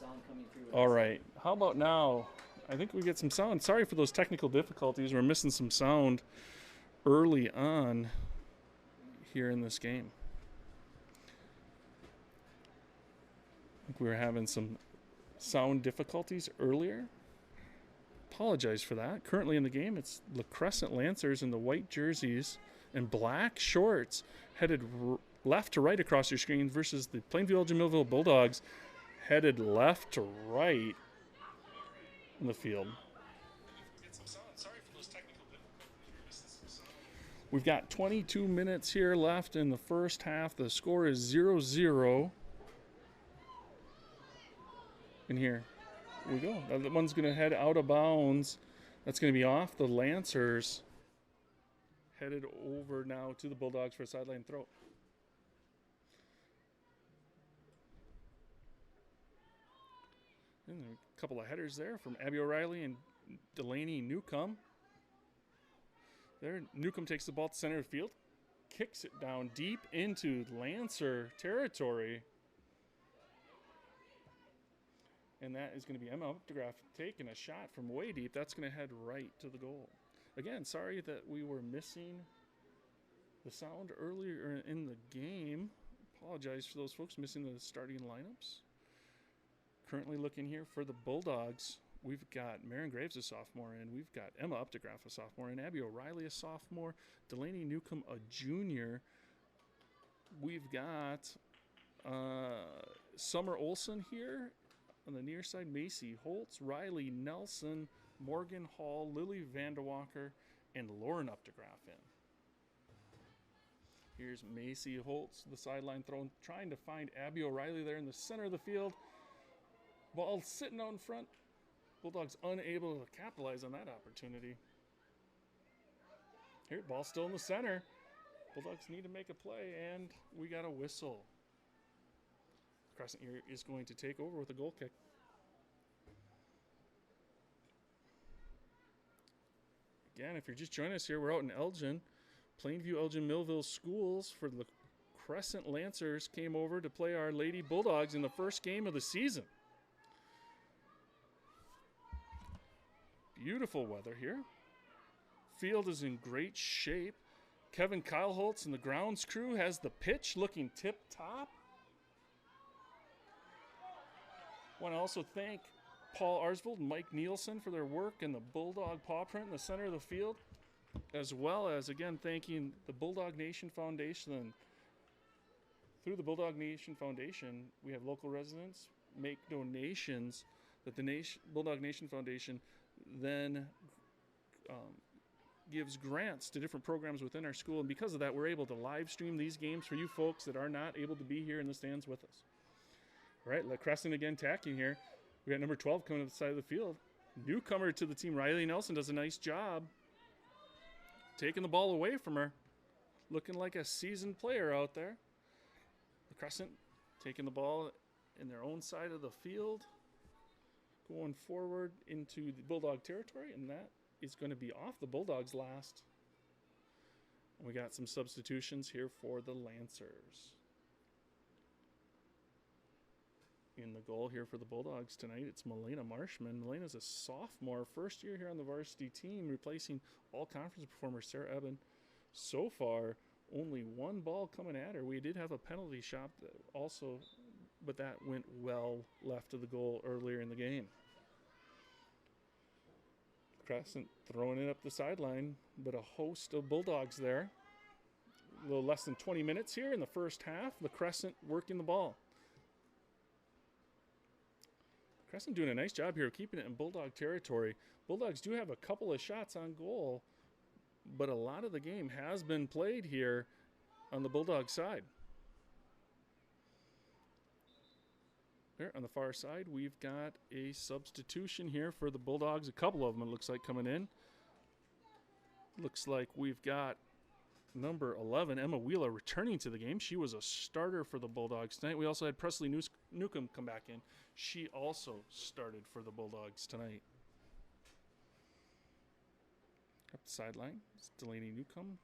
sound coming through. All right. How about now? I think we get some sound. Sorry for those technical difficulties. We're missing some sound early on here in this game. I think we were having some sound difficulties earlier. Apologize for that. Currently in the game, it's LaCrescent Lancers in the white jerseys and black shorts headed left to right across your screen versus the Plainview Elgin Millville Bulldogs headed left to right in the field. We've got 22 minutes here left in the first half. The score is 0-0. And here we go. That one's going to head out of bounds. That's going to be off the Lancers. Headed over now to the Bulldogs for a sideline throw. And a couple of headers there from Abby O'Reilly and Delaney Newcomb. There, Newcomb takes the ball to center of the field, kicks it down deep into Lancer territory. And that is going to be Emma Updegraff taking a shot from way deep. That's going to head right to the goal. Again, sorry that we were missing the sound earlier in the game. Apologize for those folks missing the starting lineups. Currently looking here for the Bulldogs. We've got Marin Graves, a sophomore, and we've got Emma Updegraff, a sophomore, and Abby O'Reilly, a sophomore, Delaney Newcomb, a junior. We've got Summer Olson here on the near side, Macy Holtz, Riley Nelson, Morgan Hall, Lily Vanderwalker, and Lauren Updegraff in. Here's Macy Holtz, the sideline throw, trying to find Abby O'Reilly there in the center of the field. Ball sitting out in front. Bulldogs unable to capitalize on that opportunity. Here, ball still in the center. Bulldogs need to make a play, and we got a whistle. Crescent here is going to take over with a goal kick. Again, if you're just joining us here, we're out in Elgin. Plainview Elgin Millville Schools for the Crescent Lancers came over to play our Lady Bulldogs in the first game of the season. Beautiful weather here. Field is in great shape. Kevin Kyleholtz and the grounds crew has the pitch looking tip-top. Want to also thank Paul Arsvold and Mike Nielsen for their work in the Bulldog paw print in the center of the field, as well as, again, thanking the Bulldog Nation Foundation. And through the Bulldog Nation Foundation, we have local residents make donations that the Bulldog Nation Foundation then gives grants to different programs within our school. And because of that, we're able to live stream these games for you folks that are not able to be here in the stands with us. All right, LaCrescent again tacking here. We got number 12 coming to the side of the field. Newcomer to the team, Riley Nelson, does a nice job taking the ball away from her. Looking like a seasoned player out there. LaCrescent taking the ball in their own side of the field, going forward into the Bulldog territory, and that is going to be off the Bulldogs last. And we got some substitutions here for the Lancers. In the goal here for the Bulldogs tonight, it's Melena Marshman. Melena's a sophomore, first year here on the varsity team, replacing all-conference performer Sarah Eben. So far, only one ball coming at her. We did have a penalty shot also, but that went well left of the goal earlier in the game. Crescent throwing it up the sideline, but a host of Bulldogs there. A little less than 20 minutes here in the first half. The Crescent working the ball. Crescent doing a nice job here of keeping it in Bulldog territory. Bulldogs do have a couple of shots on goal, but a lot of the game has been played here on the Bulldog side. There on the far side, we've got a substitution here for the Bulldogs. A couple of them, it looks like, coming in. Looks like we've got number 11, Emma Wheeler, returning to the game. She was a starter for the Bulldogs tonight. We also had Presley Newcomb come back in. She also started for the Bulldogs tonight. Up the sideline, it's Delaney Newcomb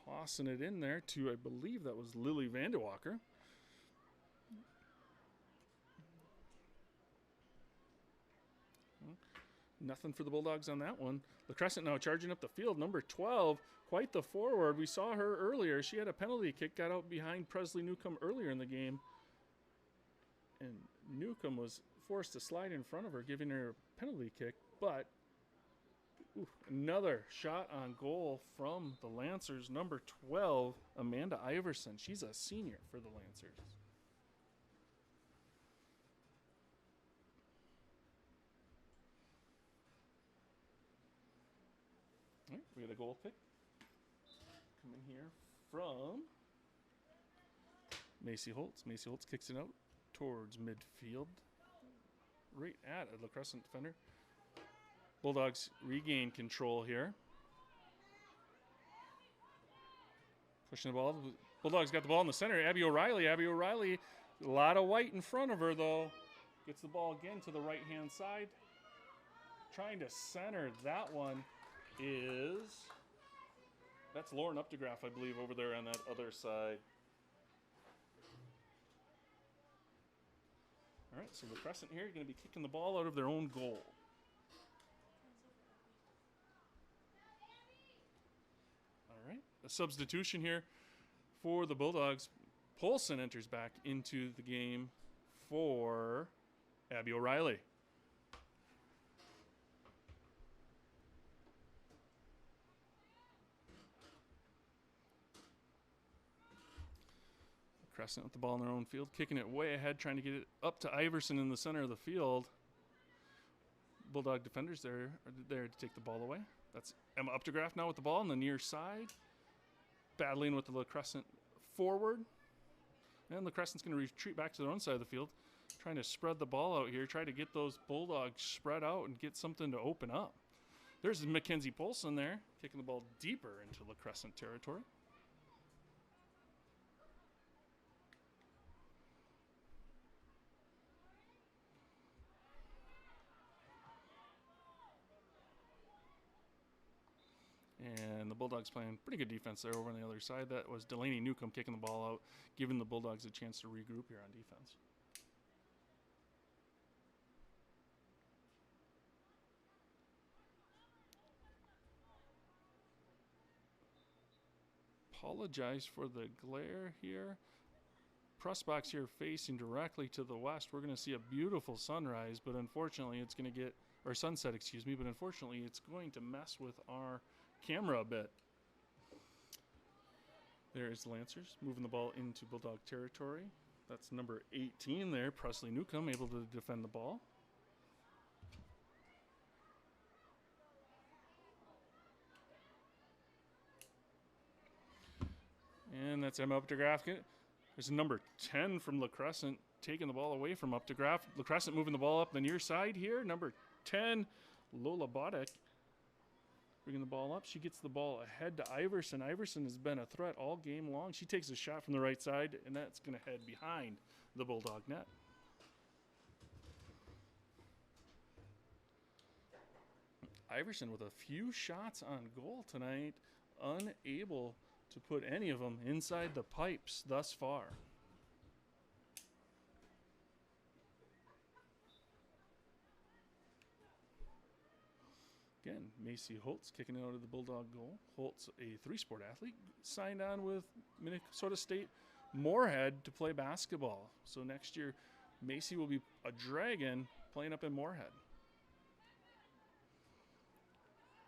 tossing it in there to, I believe that was Lily Vanderwalker. Nothing for the Bulldogs on that one. LaCrescent now charging up the field. Number 12, quite the forward. We saw her earlier. She had a penalty kick, got out behind Presley Newcomb earlier in the game. And Newcomb was forced to slide in front of her, giving her a penalty kick. But another shot on goal from the Lancers. Number 12, Amanda Iverson. She's a senior for the Lancers. All right, we got a goal kick coming here from Macy Holtz. Macy Holtz kicks it out towards midfield, right at a LaCrescent defender. Bulldogs regain control here. Pushing the ball. Bulldogs got the ball in the center. Abby O'Reilly. Abby O'Reilly, a lot of white in front of her, though. Gets the ball again to the right-hand side. Trying to center that one is... That's Lauren Updegraff, I believe, over there on that other side. All right, so LaCrescent here going to be kicking the ball out of their own goal. All right, a substitution here for the Bulldogs. Polson enters back into the game for Abby O'Reilly. LaCrescent with the ball in their own field, kicking it way ahead, trying to get it up to Iverson in the center of the field. Bulldog defenders are there to take the ball away. That's Emma Updegraff now with the ball on the near side, battling with the LaCrescent forward. And LaCrescent's going to retreat back to their own side of the field, trying to spread the ball out here, try to get those Bulldogs spread out and get something to open up. There's Mackenzie Polson there, kicking the ball deeper into LaCrescent territory. And the Bulldogs playing pretty good defense there over on the other side. That was Delaney Newcomb kicking the ball out, giving the Bulldogs a chance to regroup here on defense. Apologize for the glare here. Press box here facing directly to the west. We're going to see a beautiful sunrise, but unfortunately it's going to get, or sunset, excuse me, but unfortunately it's going to mess with our camera a bit. There's the Lancers moving the ball into Bulldog territory. That's number 18 there, Presley Newcomb, able to defend the ball. And that's Emma Updegraff. There's a number 10 from LaCrescent taking the ball away from Updegraff. LaCrescent moving the ball up the near side here. Number 10, Lola Bodek, bringing the ball up. She gets the ball ahead to Iverson. Iverson has been a threat all game long. She takes a shot from the right side, and that's going to head behind the Bulldog net. Iverson with a few shots on goal tonight, unable to put any of them inside the pipes thus far. Again, Macy Holtz kicking it out of the Bulldog goal. Holtz, a three-sport athlete, signed on with Minnesota State Moorhead to play basketball. So next year, Macy will be a Dragon playing up in Moorhead.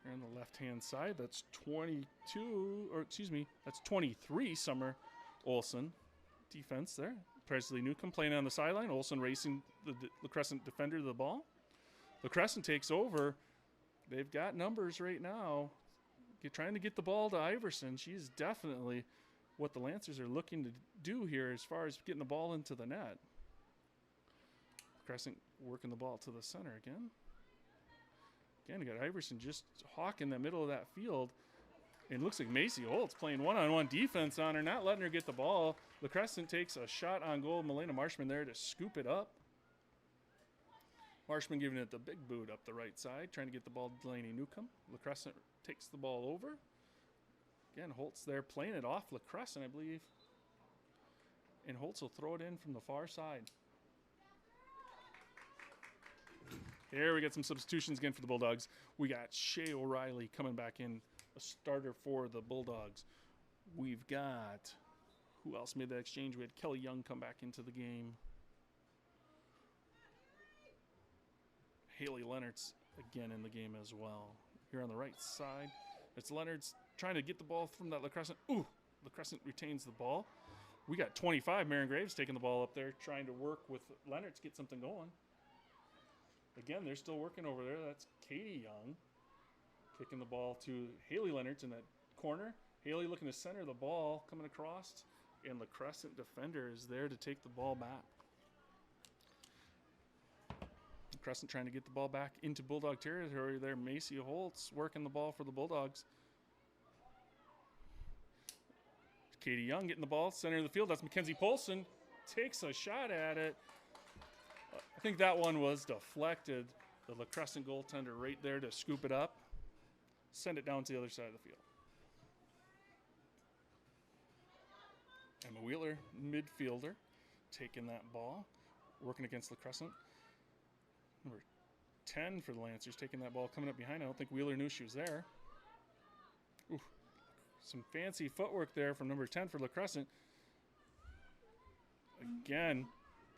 Here on the left-hand side, that's 23, Summer Olson. Defense there. Presley Newcomb playing on the sideline. Olson racing the LaCrescent defender to the ball. LaCrescent takes over. They've got numbers right now. Trying to get the ball to Iverson. She's definitely what the Lancers are looking to do here as far as getting the ball into the net. LaCrescent working the ball to the center again. Again, you got Iverson just hawking the middle of that field. And it looks like Macy Holtz playing one-on-one defense on her, not letting her get the ball. LaCrescent takes a shot on goal. Milena Marshman there to scoop it up. Marshman giving it the big boot up the right side, trying to get the ball to Delaney Newcomb. LaCrescent takes the ball over. Again, Holtz there playing it off LaCrescent, I believe. And Holtz will throw it in from the far side. Here we get some substitutions again for the Bulldogs. We got Shea O'Reilly coming back in, a starter for the Bulldogs. We've got, who else made that exchange? We had Kelly Young come back into the game. Haley Leonard's again in the game as well. Here on the right side, it's Leonard's trying to get the ball from that LaCrescent. Ooh, LaCrescent retains the ball. We got 25, Marion Graves taking the ball up there, trying to work with Leonard to get something going. Again, they're still working over there. That's Katie Young kicking the ball to Haley Leonard's in that corner. Haley looking to center the ball, coming across, and LaCrescent defender is there to take the ball back. LaCrescent trying to get the ball back into Bulldog territory there. Macy Holtz working the ball for the Bulldogs. Katie Young getting the ball, center of the field. That's Mackenzie Polson. Takes a shot at it. I think that one was deflected. The LaCrescent goaltender right there to scoop it up. Send it down to the other side of the field. Emma Wheeler, midfielder, taking that ball, working against LaCrescent. Number 10 for the Lancers, taking that ball, coming up behind. I don't think Wheeler knew she was there. Ooh, some fancy footwork there from number 10 for LaCrescent. Again,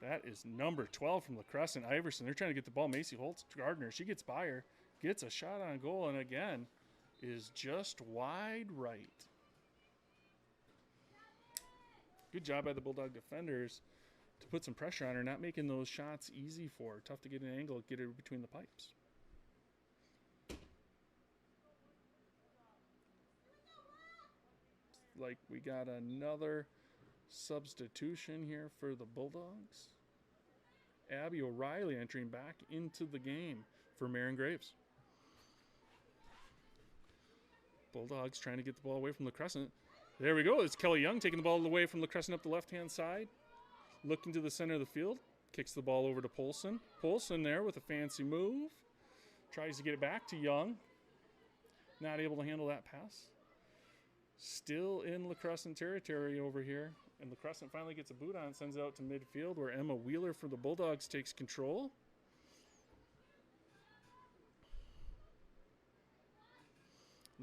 that is number 12 from LaCrescent, Iverson. They're trying to get the ball. Macy Holtz, Gardner, she gets by her, gets a shot on goal, and again, is just wide right. Good job by the Bulldog defenders to put some pressure on her, not making those shots easy for her. Tough to get an angle, get her between the pipes. Like we got another substitution here for the Bulldogs. Abby O'Reilly entering back into the game for Marion Graves. Bulldogs trying to get the ball away from LaCrescent. There we go. It's Kelly Young taking the ball away from LaCrescent up the left-hand side. Looking to the center of the field. Kicks the ball over to Polson. Polson there with a fancy move. Tries to get it back to Young. Not able to handle that pass. Still in LaCrescent territory over here. And LaCrescent finally gets a boot on, sends it out to midfield where Emma Wheeler for the Bulldogs takes control.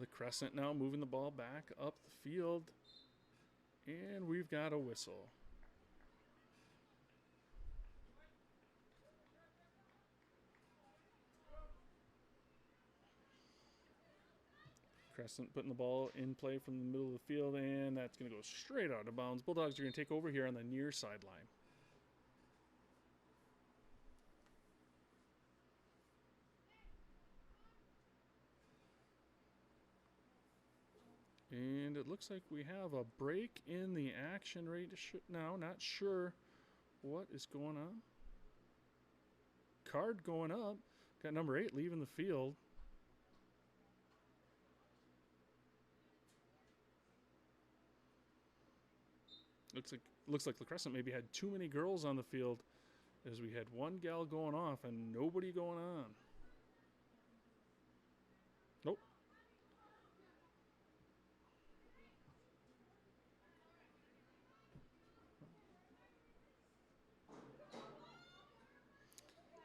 LaCrescent now moving the ball back up the field. And we've got a whistle. Crescent putting the ball in play from the middle of the field, and that's going to go straight out of bounds. Bulldogs are going to take over here on the near sideline. And it looks like we have a break in the action right now. Not sure what is going on. Card going up. Got number 8 leaving the field. Looks like LaCrescent maybe had too many girls on the field, as we had one gal going off and nobody going on. Nope.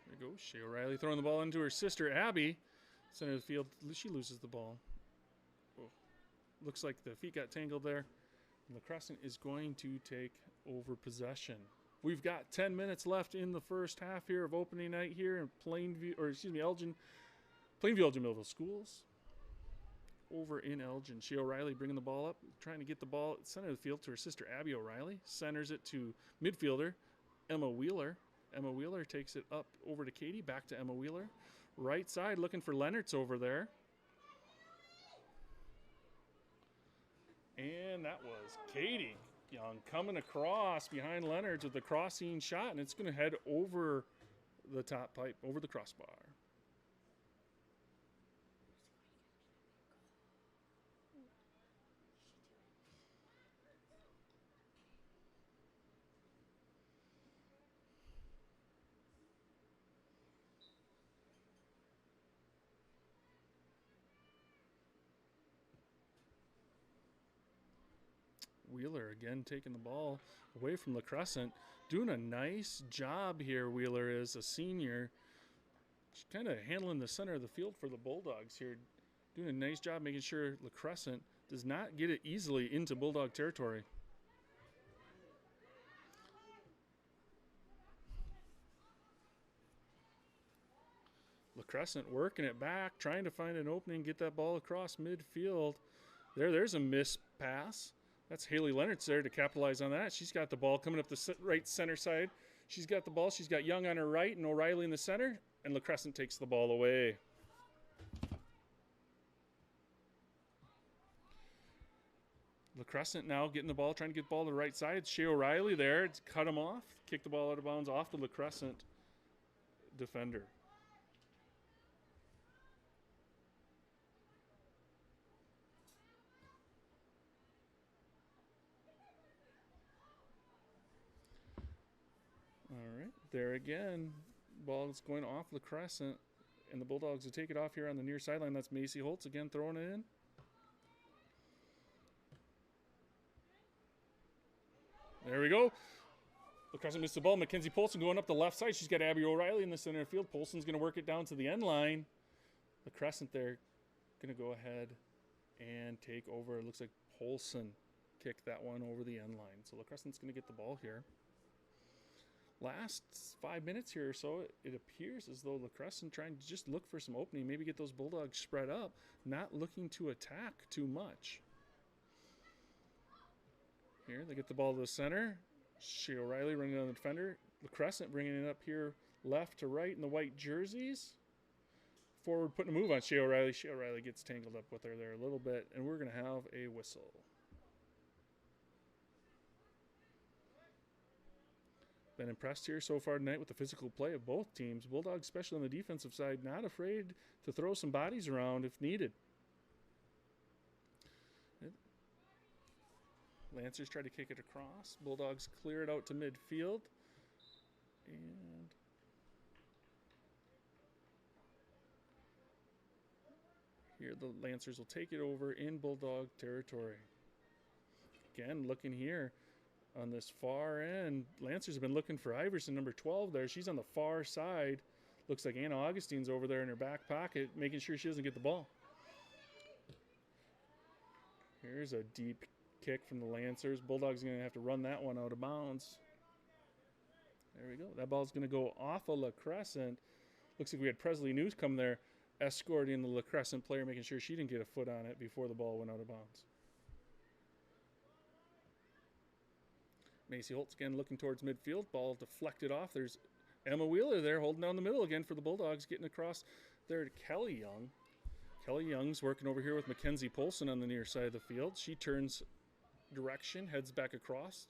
There you go. Shea O'Reilly throwing the ball into her sister Abby. Center of the field. She loses the ball. Oh. Looks like the feet got tangled there. LaCrescent is going to take over possession. We've got 10 minutes left in the first half here of opening night here in Plainview Elgin Millville Schools. Over in Elgin, Shea O'Reilly bringing the ball up, trying to get the ball at center of the field to her sister Abby O'Reilly. Centers it to midfielder Emma Wheeler. Emma Wheeler takes it up over to Katie, back to Emma Wheeler. Right side looking for Leonard's over there. And that was Katie Young coming across behind Leonard's with the crossing shot, and it's going to head over the top pipe, over the crossbar. Wheeler again taking the ball away from LaCrescent. Doing a nice job here, Wheeler is a senior. Just kind of handling the center of the field for the Bulldogs here. Doing a nice job making sure LaCrescent does not get it easily into Bulldog territory. LaCrescent working it back, trying to find an opening, get that ball across midfield. There's a missed pass. That's Haley Leonard's there to capitalize on that. She's got the ball coming up the right center side. She's got the ball. She's got Young on her right and O'Reilly in the center. And LaCrescent takes the ball away. LaCrescent now getting the ball, trying to get the ball to the right side. Shea O'Reilly there to cut him off. Kick the ball out of bounds off the LaCrescent defender. All right, there again. Ball is going off LaCrescent, and the Bulldogs will take it off here on the near sideline. That's Macy Holtz again throwing it in. There we go. LaCrescent missed the ball. Mackenzie Polson going up the left side. She's got Abby O'Reilly in the center field. Polson's going to work it down to the end line. LaCrescent there going to go ahead and take over. It looks like Polson kicked that one over the end line. So LaCrescent's going to get the ball here. Last 5 minutes here or so, it appears as though LaCrescent trying to just look for some opening, maybe get those Bulldogs spread up, not looking to attack too much. Here, they get the ball to the center. Shea O'Reilly running down the defender. LaCrescent bringing it up here left to right in the white jerseys. Forward putting a move on Shea O'Reilly. Shea O'Reilly gets tangled up with her there a little bit, and we're going to have a whistle. Been impressed here so far tonight with the physical play of both teams. Bulldogs, especially on the defensive side, not afraid to throw some bodies around if needed. Lancers try to kick it across. Bulldogs clear it out to midfield. And here the Lancers will take it over in Bulldog territory. Again, looking here on this far end. Lancers have been looking for Iverson, number 12 there. She's on the far side. Looks like Anna Augustine's over there in her back pocket, making sure she doesn't get the ball. Here's a deep kick from the Lancers. Bulldogs are going to have to run that one out of bounds. There we go. That ball's going to go off of LaCrescent. Looks like we had Presley News come there escorting the LaCrescent player, making sure she didn't get a foot on it before the ball went out of bounds. Macy Holtz again looking towards midfield. Ball deflected off. There's Emma Wheeler there holding down the middle again for the Bulldogs, getting across there to Kelly Young. Kelly Young's working over here with Mackenzie Polson on the near side of the field. She turns direction, heads back across.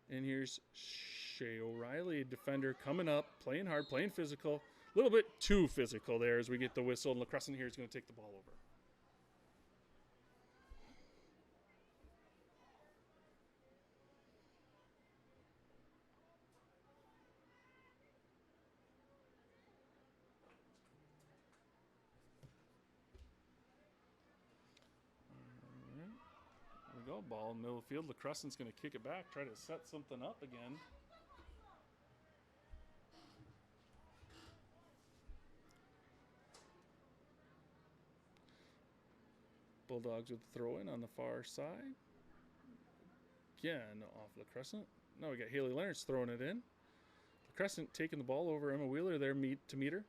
And here's Shea O'Reilly, defender coming up, playing hard, playing physical. A little bit too physical there as we get the whistle, and LaCrescent here is going to take the ball over. Go. Ball in the middle of the field. LaCrescent's going to kick it back, try to set something up again. Bulldogs with the throw in on the far side. Again, off LaCrescent. Now we got Haley Leonard's throwing it in. LaCrescent taking the ball over. Emma Wheeler there to meet her.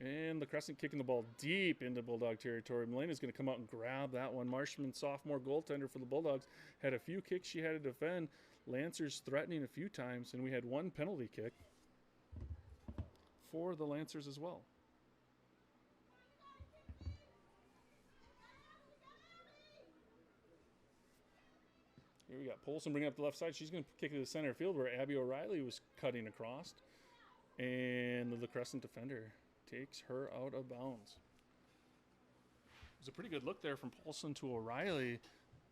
And LaCrescent kicking the ball deep into Bulldog territory. Melena's going to come out and grab that one. Marshman, sophomore goaltender for the Bulldogs, had a few kicks she had to defend. Lancers threatening a few times, and we had one penalty kick for the Lancers as well. Here we got Polson bringing up the left side. She's going to kick it to the center field where Abby O'Reilly was cutting across. And the LaCrescent defender takes her out of bounds. It was a pretty good look there from Polson to O'Reilly.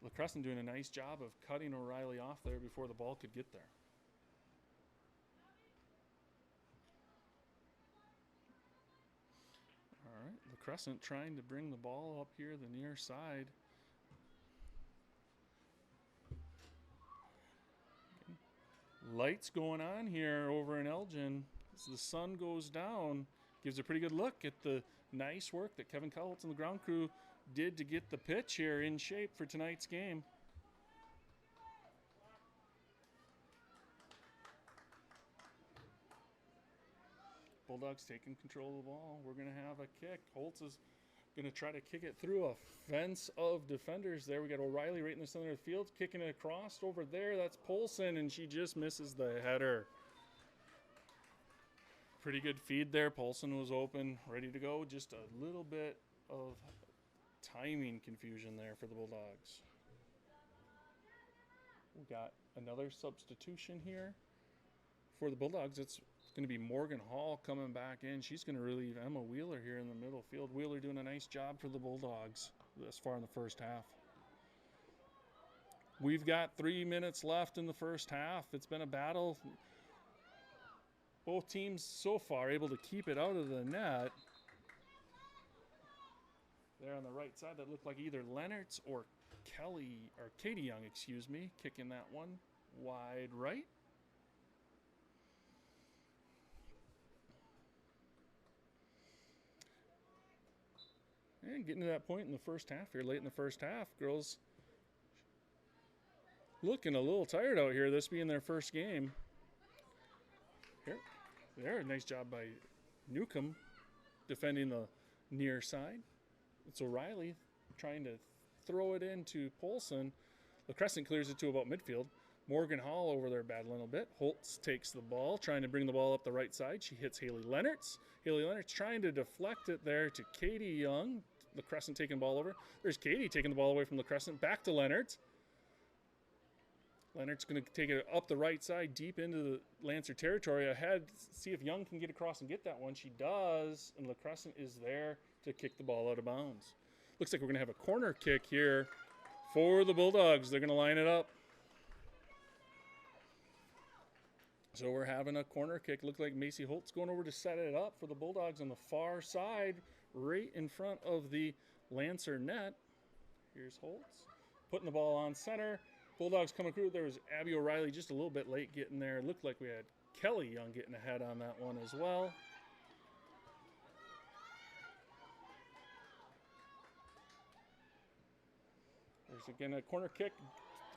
LaCrescent doing a nice job of cutting O'Reilly off there before the ball could get there. All right, LaCrescent trying to bring the ball up here the near side. Lights going on here over in Elgin. as the sun goes down, gives a pretty good look at the nice work that Kevin Cowles and the ground crew did to get the pitch here in shape for tonight's game. Bulldogs taking control of the ball. We're going to have a kick. Holtz is going to try to kick it through a fence of defenders there. We got O'Reilly right in the center of the field, kicking it across over there. That's Polson, and she just misses the header. Pretty good feed there. Polson was open, ready to go. Just a little bit of timing confusion there for the Bulldogs. We got another substitution here for the Bulldogs. It's going to be Morgan Hall coming back in. She's going to relieve Emma Wheeler here in the middle field. Wheeler doing a nice job for the Bulldogs this far in the first half. We've got 3 minutes left in the first half. It's been a battle. Both teams so far able to keep it out of the net. There on the right side, that looked like either Leonard's or Katie Young, excuse me, kicking that one wide right. And getting to that point in the first half here, late in the first half, girls looking a little tired out here, this being their first game. Here, there, nice job by Newcomb defending the near side. It's O'Reilly trying to throw it into Polson. LaCrescent clears it to about midfield. Morgan Hall over there battling a bit. Holtz takes the ball, trying to bring the ball up the right side. She hits Haley Leonards. Haley Leonards trying to deflect it there to Katie Young. LaCrescent taking the ball over. There's Katie taking the ball away from LaCrescent. Back to Leonards. Leonard's going to take it up the right side, deep into the Lancer territory. Ahead, see if Young can get across and get that one. She does, and LaCrescent is there to kick the ball out of bounds. Looks like we're going to have a corner kick here for the Bulldogs. They're going to line it up. So we're having a corner kick. Looked like Macy Holtz going over to set it up for the Bulldogs on the far side, right in front of the Lancer net. Here's Holtz putting the ball on center. Bulldogs coming through. There was Abby O'Reilly just a little bit late getting there. Looked like we had Kelly Young getting ahead on that one as well. There's again a corner kick.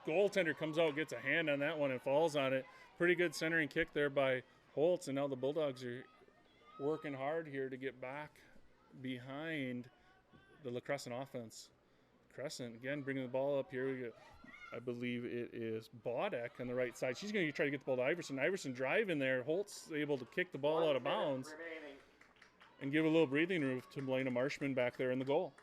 Goaltender comes out, gets a hand on that one and falls on it. Pretty good centering kick there by Holtz, and now the Bulldogs are working hard here to get back behind the LaCrescent offense. Crescent again bringing the ball up here. We get, I believe it is Bodek on the right side. She's going to try to get the ball to Iverson. Iverson driving there. Holtz able to kick the ball out of bounds and give a little breathing room to Melena Marshman back there in the goal.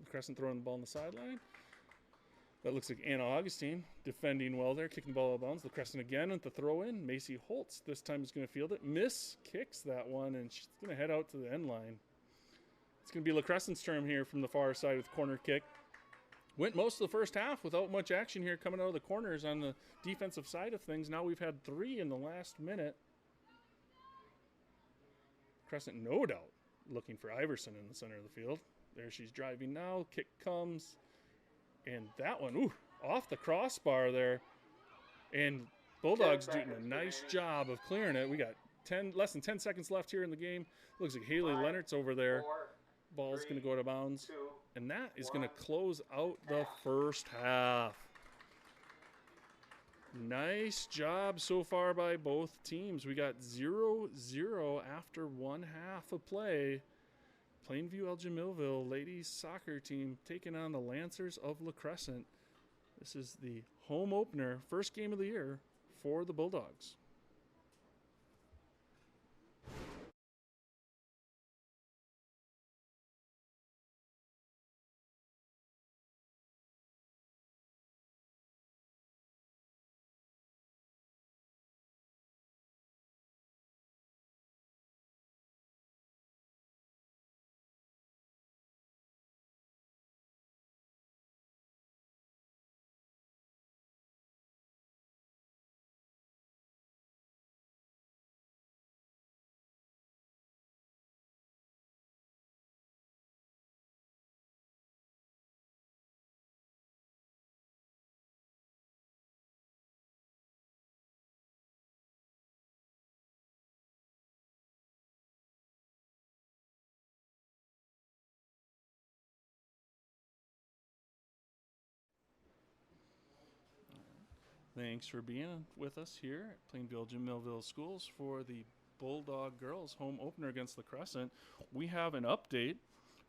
Crescent throwing the ball on the sideline. That looks like Anna Augustine defending well there, kicking the ball out of bounds. The Crescent again with the throw in. Macy Holtz this time is going to field it. Miss kicks that one, and she's going to head out to the end line. It's going to be LaCrescent's turn here from the far side with corner kick. Went most of the first half without much action here coming out of the corners on the defensive side of things. Now we've had 3 in the last minute. Crescent, no doubt, looking for Iverson in the center of the field. There she's driving now. Kick comes. And that one, ooh, off the crossbar there. And Bulldogs doing a nice job of clearing it. We got less than 10 seconds left here in the game. Looks like Haley Leonard's over there. Ball's going to go out of bounds. And that is going to close out the first half. Nice job so far by both teams. We got 0-0 after one half of play. Plainview Elgin Millville ladies soccer team taking on the Lancers of LaCrescent. This is the home opener, first game of the year for the Bulldogs. Thanks for being with us here at Plainville Jim Millville Schools for the Bulldog Girls home opener against LaCrescent. We have an update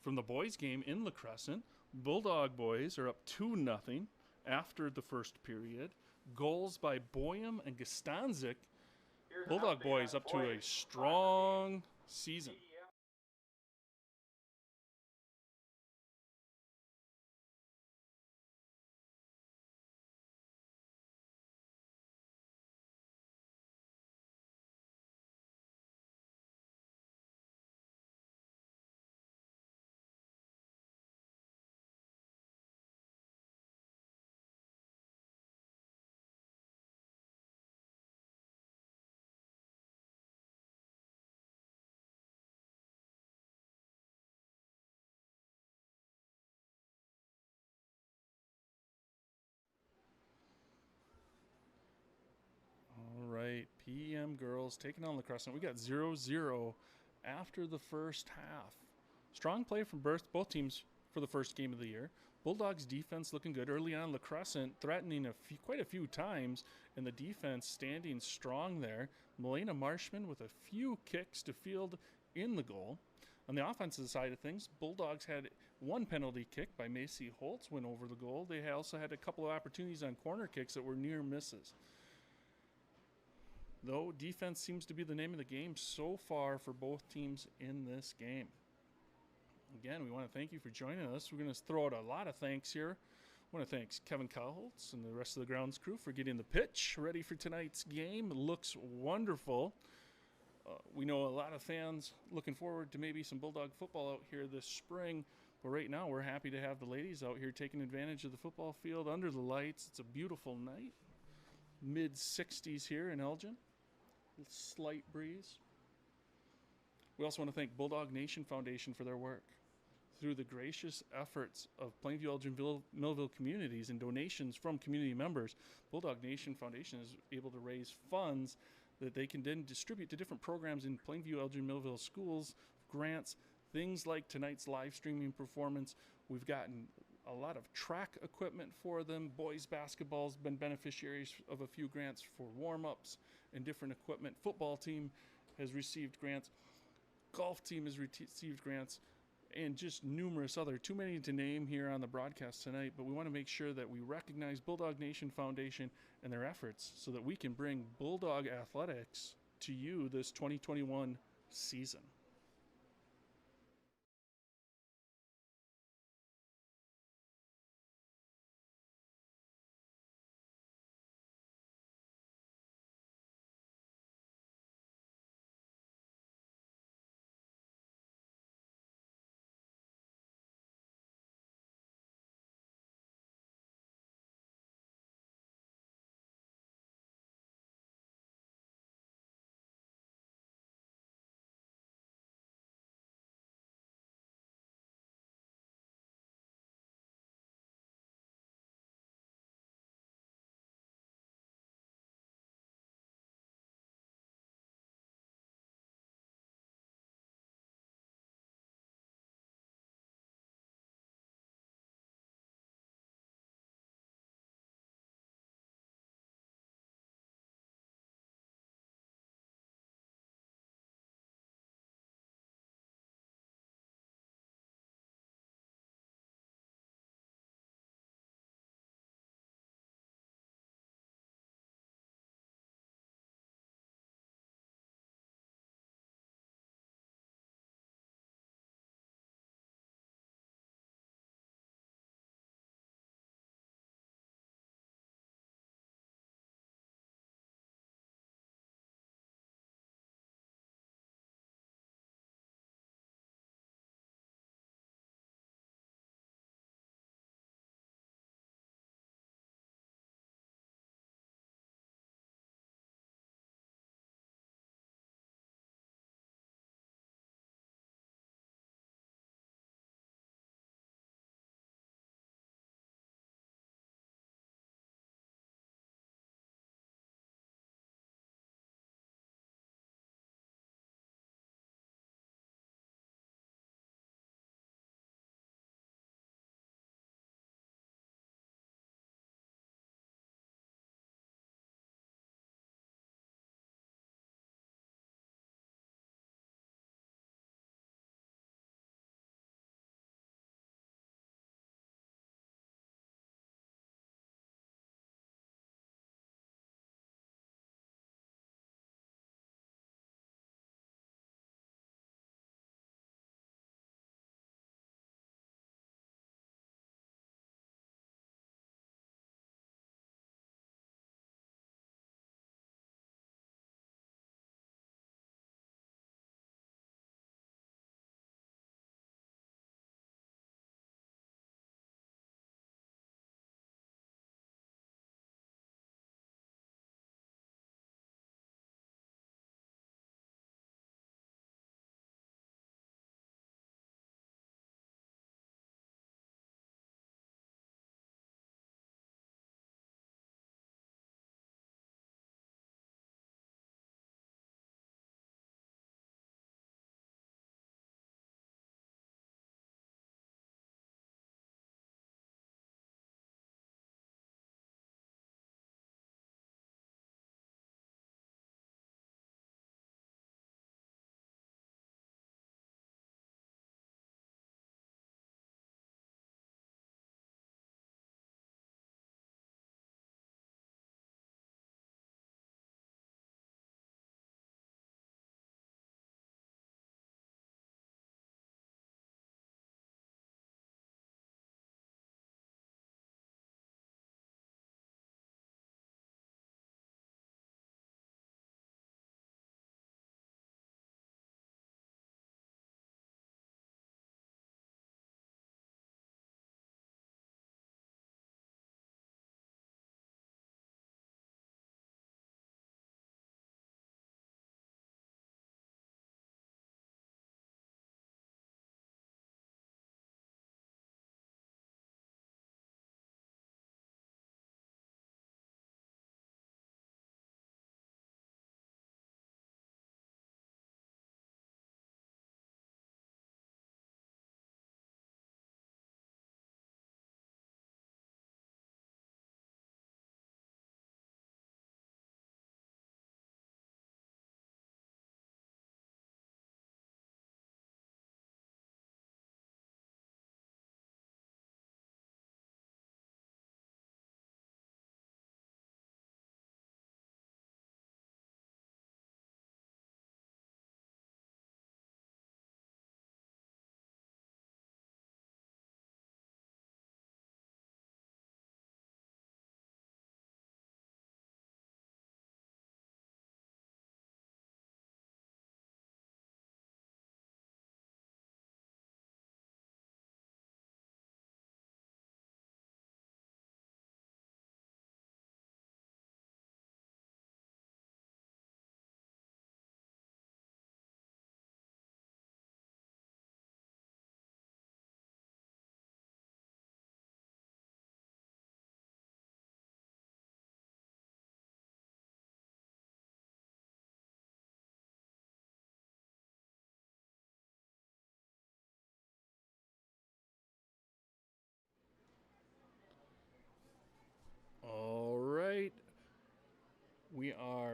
from the boys' game in LaCrescent. Bulldog boys are up 2-0 after the first period. Goals by Boyum and Gastanzik. Bulldog boys up to a strong season. All right, PM girls taking on LaCrescent. We got 0-0 after the first half. Strong play from both teams for the first game of the year. Bulldogs defense looking good early on. LaCrescent threatening quite a few times, and the defense standing strong there. Melena Marshman with a few kicks to field in the goal. On the offensive side of things, Bulldogs had one penalty kick by Macy Holtz went over the goal. They also had a couple of opportunities on corner kicks that were near misses. Though defense seems to be the name of the game so far for both teams in this game. Again, we want to thank you for joining us. We're going to throw out a lot of thanks here. I want to thank Kevin Cowholtz and the rest of the grounds crew for getting the pitch ready for tonight's game. It looks wonderful. We know a lot of fans looking forward to maybe some Bulldog football out here this spring. But right now, we're happy to have the ladies out here taking advantage of the football field under the lights. It's a beautiful night. Mid-60s here in Elgin. Slight breeze. We also want to thank Bulldog Nation Foundation for their work. Through the gracious efforts of Plainview, Elgin, Millville communities and donations from community members, Bulldog Nation Foundation is able to raise funds that they can then distribute to different programs in Plainview, Elgin, Millville schools, grants, things like tonight's live streaming performance. We've gotten a lot of track equipment for them. Boys basketball's been beneficiaries of a few grants for warm-ups and different equipment. Football team has received grants. Golf team has received grants, and just numerous other, too many to name here on the broadcast tonight, but we want to make sure that we recognize Bulldog Nation Foundation and their efforts so that we can bring Bulldog athletics to you this 2021 season.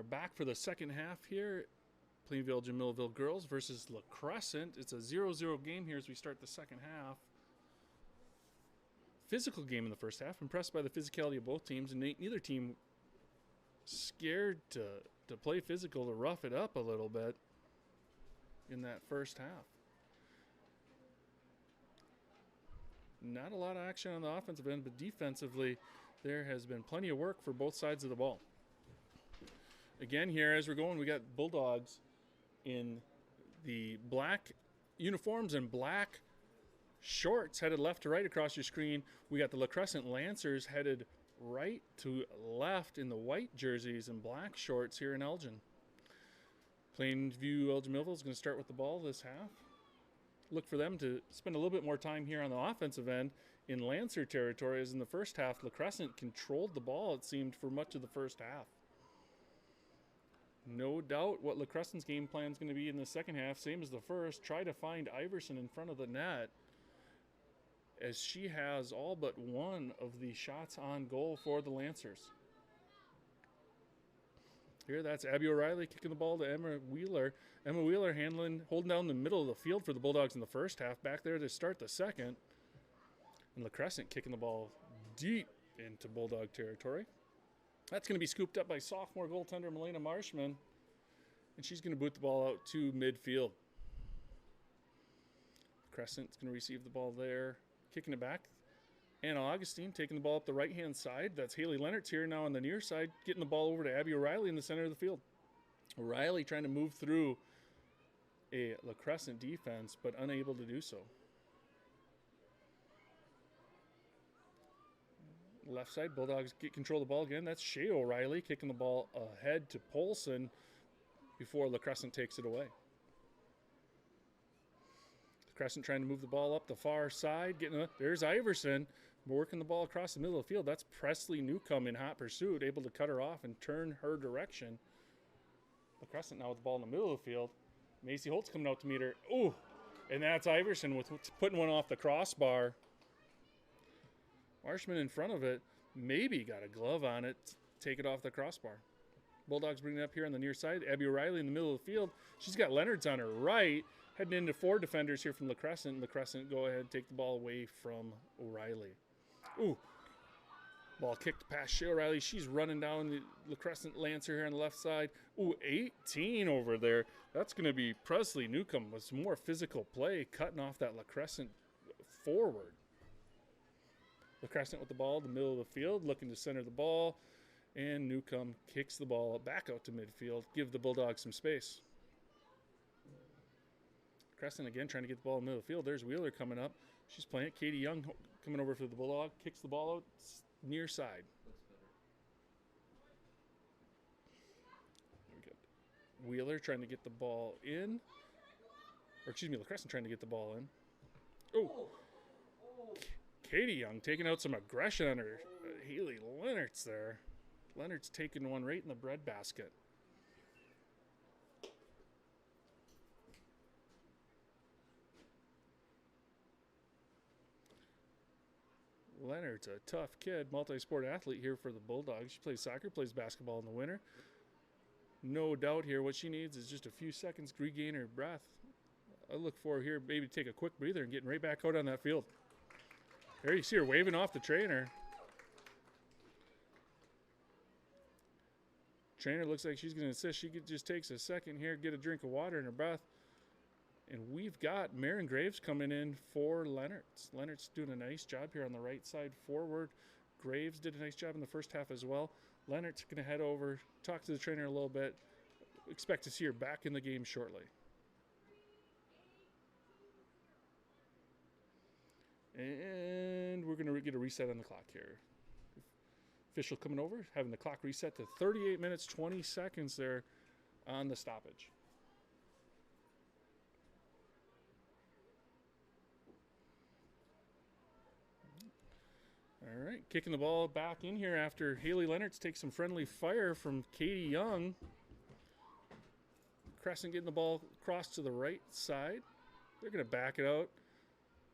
are back for the second half here. Plainville Jamilville girls versus LaCrescent. It's a 0-0 game here as we start the second half. Physical game in the first half. Impressed by the physicality of both teams, and neither team scared to play physical, to rough it up a little bit in that first half. Not a lot of action on the offensive end, but defensively there has been plenty of work for both sides of the ball. Again here as we're going, we got Bulldogs in the black uniforms and black shorts headed left to right across your screen. We got the LaCrescent Lancers headed right to left in the white jerseys and black shorts here in Elgin. Plainview Elgin Millville is going to start with the ball this half. Look for them to spend a little bit more time here on the offensive end in Lancer territory, as in the first half LaCrescent controlled the ball, it seemed, for much of the first half. No doubt what LaCrescent's game plan is going to be in the second half, same as the first. Try to find Iverson in front of the net, as she has all but one of the shots on goal for the Lancers. Here, that's Abby O'Reilly kicking the ball to Emma Wheeler. Emma Wheeler holding down the middle of the field for the Bulldogs in the first half. Back there to start the second. And LaCrescent kicking the ball deep into Bulldog territory. That's going to be scooped up by sophomore goaltender Melena Marshman. And she's going to boot the ball out to midfield. LaCrescent's going to receive the ball there. Kicking it back. Anna Augustine taking the ball up the right-hand side. That's Haley Leonard's here now on the near side, getting the ball over to Abby O'Reilly in the center of the field. O'Reilly trying to move through a LaCrescent defense, but unable to do so. Left side, Bulldogs get control of the ball again. That's Shea O'Reilly kicking the ball ahead to Polson before LaCrescent takes it away. LaCrescent trying to move the ball up the far side. There's Iverson working the ball across the middle of the field. That's Presley Newcomb in hot pursuit, able to cut her off and turn her direction. LaCrescent now with the ball in the middle of the field. Macy Holtz coming out to meet her. Ooh, and that's Iverson with putting one off the crossbar. Marshman in front of it, maybe got a glove on it, take it off the crossbar. Bulldogs bring it up here on the near side. Abby O'Reilly in the middle of the field. She's got Leonard's on her right, heading into four defenders here from LaCrescent. LaCrescent go ahead and take the ball away from O'Reilly. Ooh, ball kicked past Shea O'Reilly. She's running down the LaCrescent Lancer here on the left side. Ooh, 18 over there. That's going to be Presley Newcomb with some more physical play, cutting off that LaCrescent forward. LaCrescent with the ball in the middle of the field, looking to center the ball, and Newcomb kicks the ball back out to midfield, give the Bulldogs some space. LaCrescent again trying to get the ball in the middle of the field. There's Wheeler coming up. She's playing it. Katie Young coming over for the Bulldog, kicks the ball out near side. There we go. Wheeler trying to get the ball in. Or excuse me, LaCrescent trying to get the ball in. Oh! Katie Young taking out some aggression on her. Haley Leonard's there. Leonard's taking one right in the breadbasket. Leonard's a tough kid, multi-sport athlete here for the Bulldogs. She plays soccer, plays basketball in the winter. No doubt here what she needs is just a few seconds to regain her breath. I look for here maybe to take a quick breather and getting right back out on that field. There you see her waving off the trainer. Trainer looks like she's going to insist she just takes a second here, get a drink of water in her breath. And we've got Marin Graves coming in for Leonard's. Leonard's doing a nice job here on the right side forward. Graves did a nice job in the first half as well. Leonard's going to head over, talk to the trainer a little bit. Expect to see her back in the game shortly. And we're going to get a reset on the clock here. Official coming over, having the clock reset to 38 minutes, 20 seconds there on the stoppage. All right, kicking the ball back in here after Haley Leonard's takes some friendly fire from Katie Young. Crescent getting the ball across to the right side. They're going to back it out.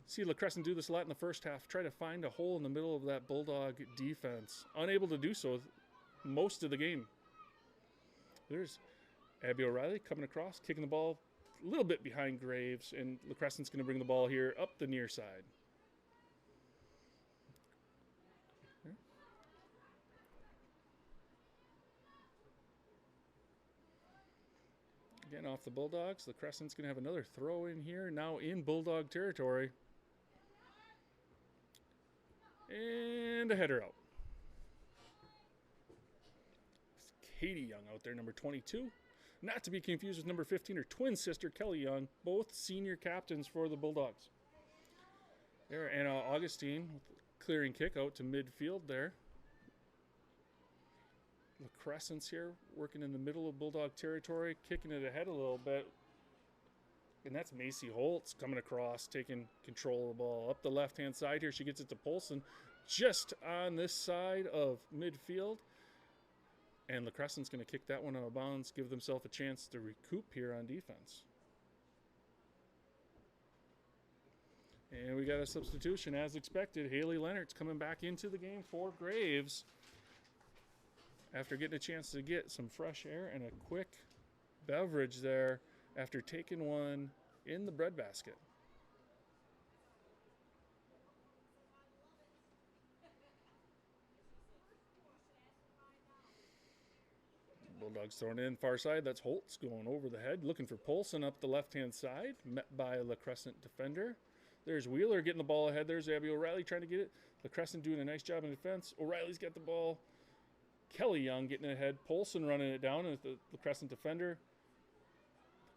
See LaCrescent do this a lot in the first half. Try to find a hole in the middle of that Bulldog defense. Unable to do so most of the game. There's Abby O'Reilly coming across, kicking the ball a little bit behind Graves, and LaCrescent's going to bring the ball here up the near side. Again, off the Bulldogs. LaCrescent's going to have another throw in here, now in Bulldog territory. And a header out. It's Katie Young out there, number 22. Not to be confused with number 15, her twin sister, Kelly Young, both senior captains for the Bulldogs. There, Anna Augustine, clearing kick out to midfield there. LaCrescent's here, working in the middle of Bulldog territory, kicking it ahead a little bit. And that's Macy Holtz coming across, taking control of the ball. Up the left-hand side here, she gets it to Polson, just on this side of midfield. And LaCrescent's going to kick that one out of bounds, give themselves a chance to recoup here on defense. And we got a substitution, as expected. Haley Leonard's coming back into the game for Graves, after getting a chance to get some fresh air and a quick beverage there after taking one in the breadbasket. Bulldogs throwing in far side. That's Holtz going over the head, looking for Polson up the left-hand side, met by a LaCrescent defender. There's Wheeler getting the ball ahead. There's Abby O'Reilly trying to get it. LaCrescent doing a nice job in defense. O'Reilly's got the ball. Kelly Young getting ahead. Polson running it down as the LaCrescent defender.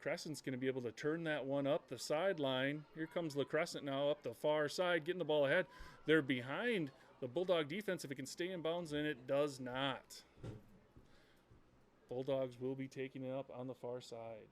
LaCrescent's going to be able to turn that one up the sideline. Here comes LaCrescent now up the far side, getting the ball ahead. They're behind the Bulldog defense. If it can stay in bounds, and it does not. Bulldogs will be taking it up on the far side.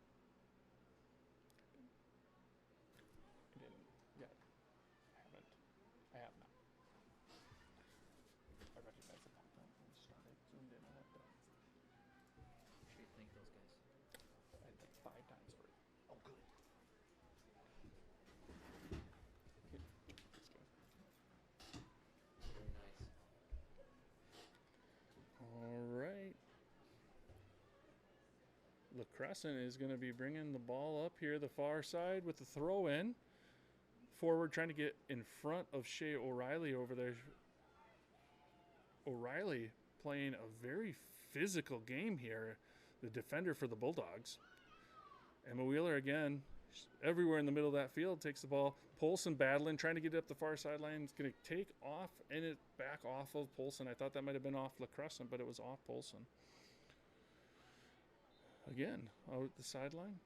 LaCrescent is going to be bringing the ball up here the far side with the throw in. Forward trying to get in front of Shea O'Reilly over there. O'Reilly playing a very physical game here, the defender for the Bulldogs. Emma Wheeler again, everywhere in the middle of that field, takes the ball. Polson battling, trying to get it up the far sideline. It's going to take off and it back off of Polson. I thought that might have been off LaCrescent, but it was off Polson. Again, out the sideline.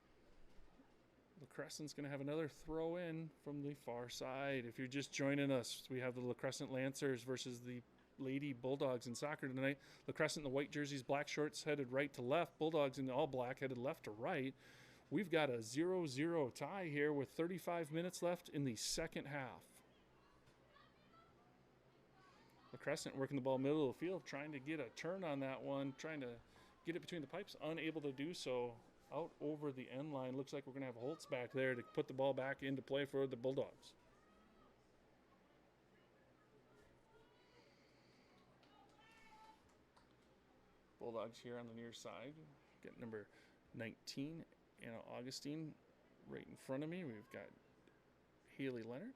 LaCrescent's going to have another throw in from the far side. If you're just joining us, we have the LaCrescent Lancers versus the Lady Bulldogs in soccer tonight. LaCrescent in the white jerseys, black shorts headed right to left. Bulldogs in the all black headed left to right. We've got a 0-0 tie here with 35 minutes left in the second half. LaCrescent working the ball middle of the field, trying to get a turn on that one, trying to get it between the pipes, unable to do so. Out over the end line. Looks like we're going to have Holtz back there to put the ball back into play for the Bulldogs. Bulldogs here on the near side. Get number 19, Anna Augustine, right in front of me. We've got Haley Leonard.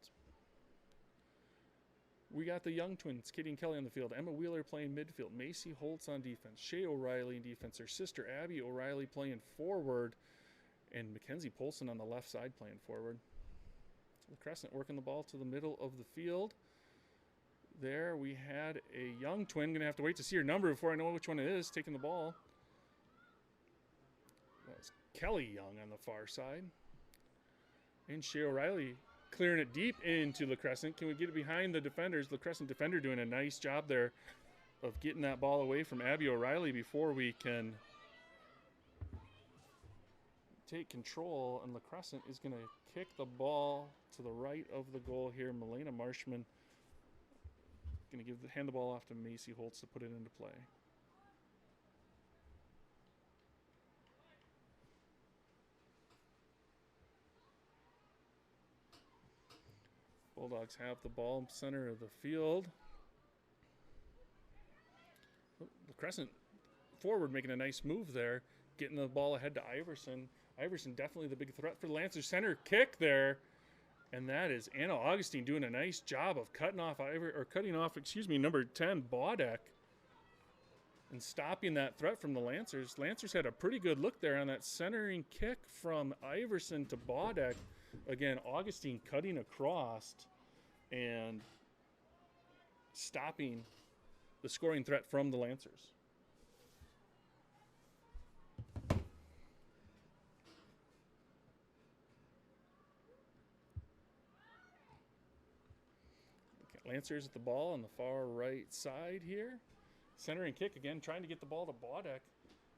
We got the Young twins, Katie and Kelly on the field. Emma Wheeler playing midfield. Macy Holtz on defense. Shea O'Reilly in defense. Her sister Abby O'Reilly playing forward. And Mackenzie Polson on the left side playing forward. LaCrescent working the ball to the middle of the field. There we had a Young twin. Going to have to wait to see her number before I know which one it is taking the ball. That's Kelly Young on the far side. And Shea O'Reilly clearing it deep into LaCrescent. Can we get it behind the defenders? LaCrescent defender doing a nice job there of getting that ball away from Abby O'Reilly before we can take control. And LaCrescent is going to kick the ball to the right of the goal here. Milena Marshman going to hand the ball off to Macy Holtz to put it into play. Bulldogs have the ball in center of the field. LaCrescent forward making a nice move there. getting the ball ahead to Iverson. Iverson definitely the big threat for the Lancers. Center kick there. And that is Anna Augustine doing a nice job of cutting off number 10, Bodek, and stopping that threat from the Lancers. Lancers had a pretty good look there on that centering kick from Iverson to Bodek. Again, Augustine cutting across and stopping the scoring threat from the Lancers. Lancers at the ball on the far right side here. Centering kick again, trying to get the ball to Bodek.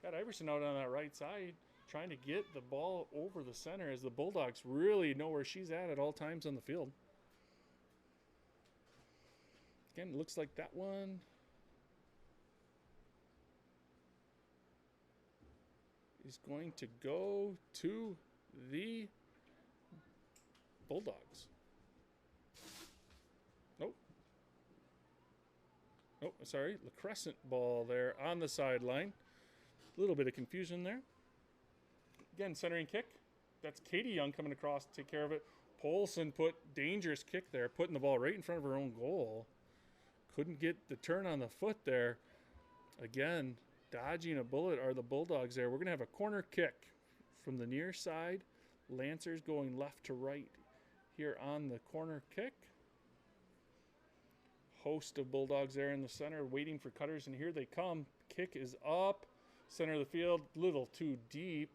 Got Iverson out on that right side, trying to get the ball over the center as the Bulldogs really know where she's at all times on the field. Again, it looks like that one is going to go to the Bulldogs. Oh, sorry, LaCrescent ball there on the sideline. A little bit of confusion there. Again, centering kick. That's Katie Young coming across to take care of it. Polson put dangerous kick there, putting the ball right in front of her own goal. Couldn't get the turn on the foot there. Again, dodging a bullet are the Bulldogs there. We're going to have a corner kick from the near side. Lancers going left to right here on the corner kick. Host of Bulldogs there in the center waiting for cutters, and here they come. Kick is up, center of the field, little too deep.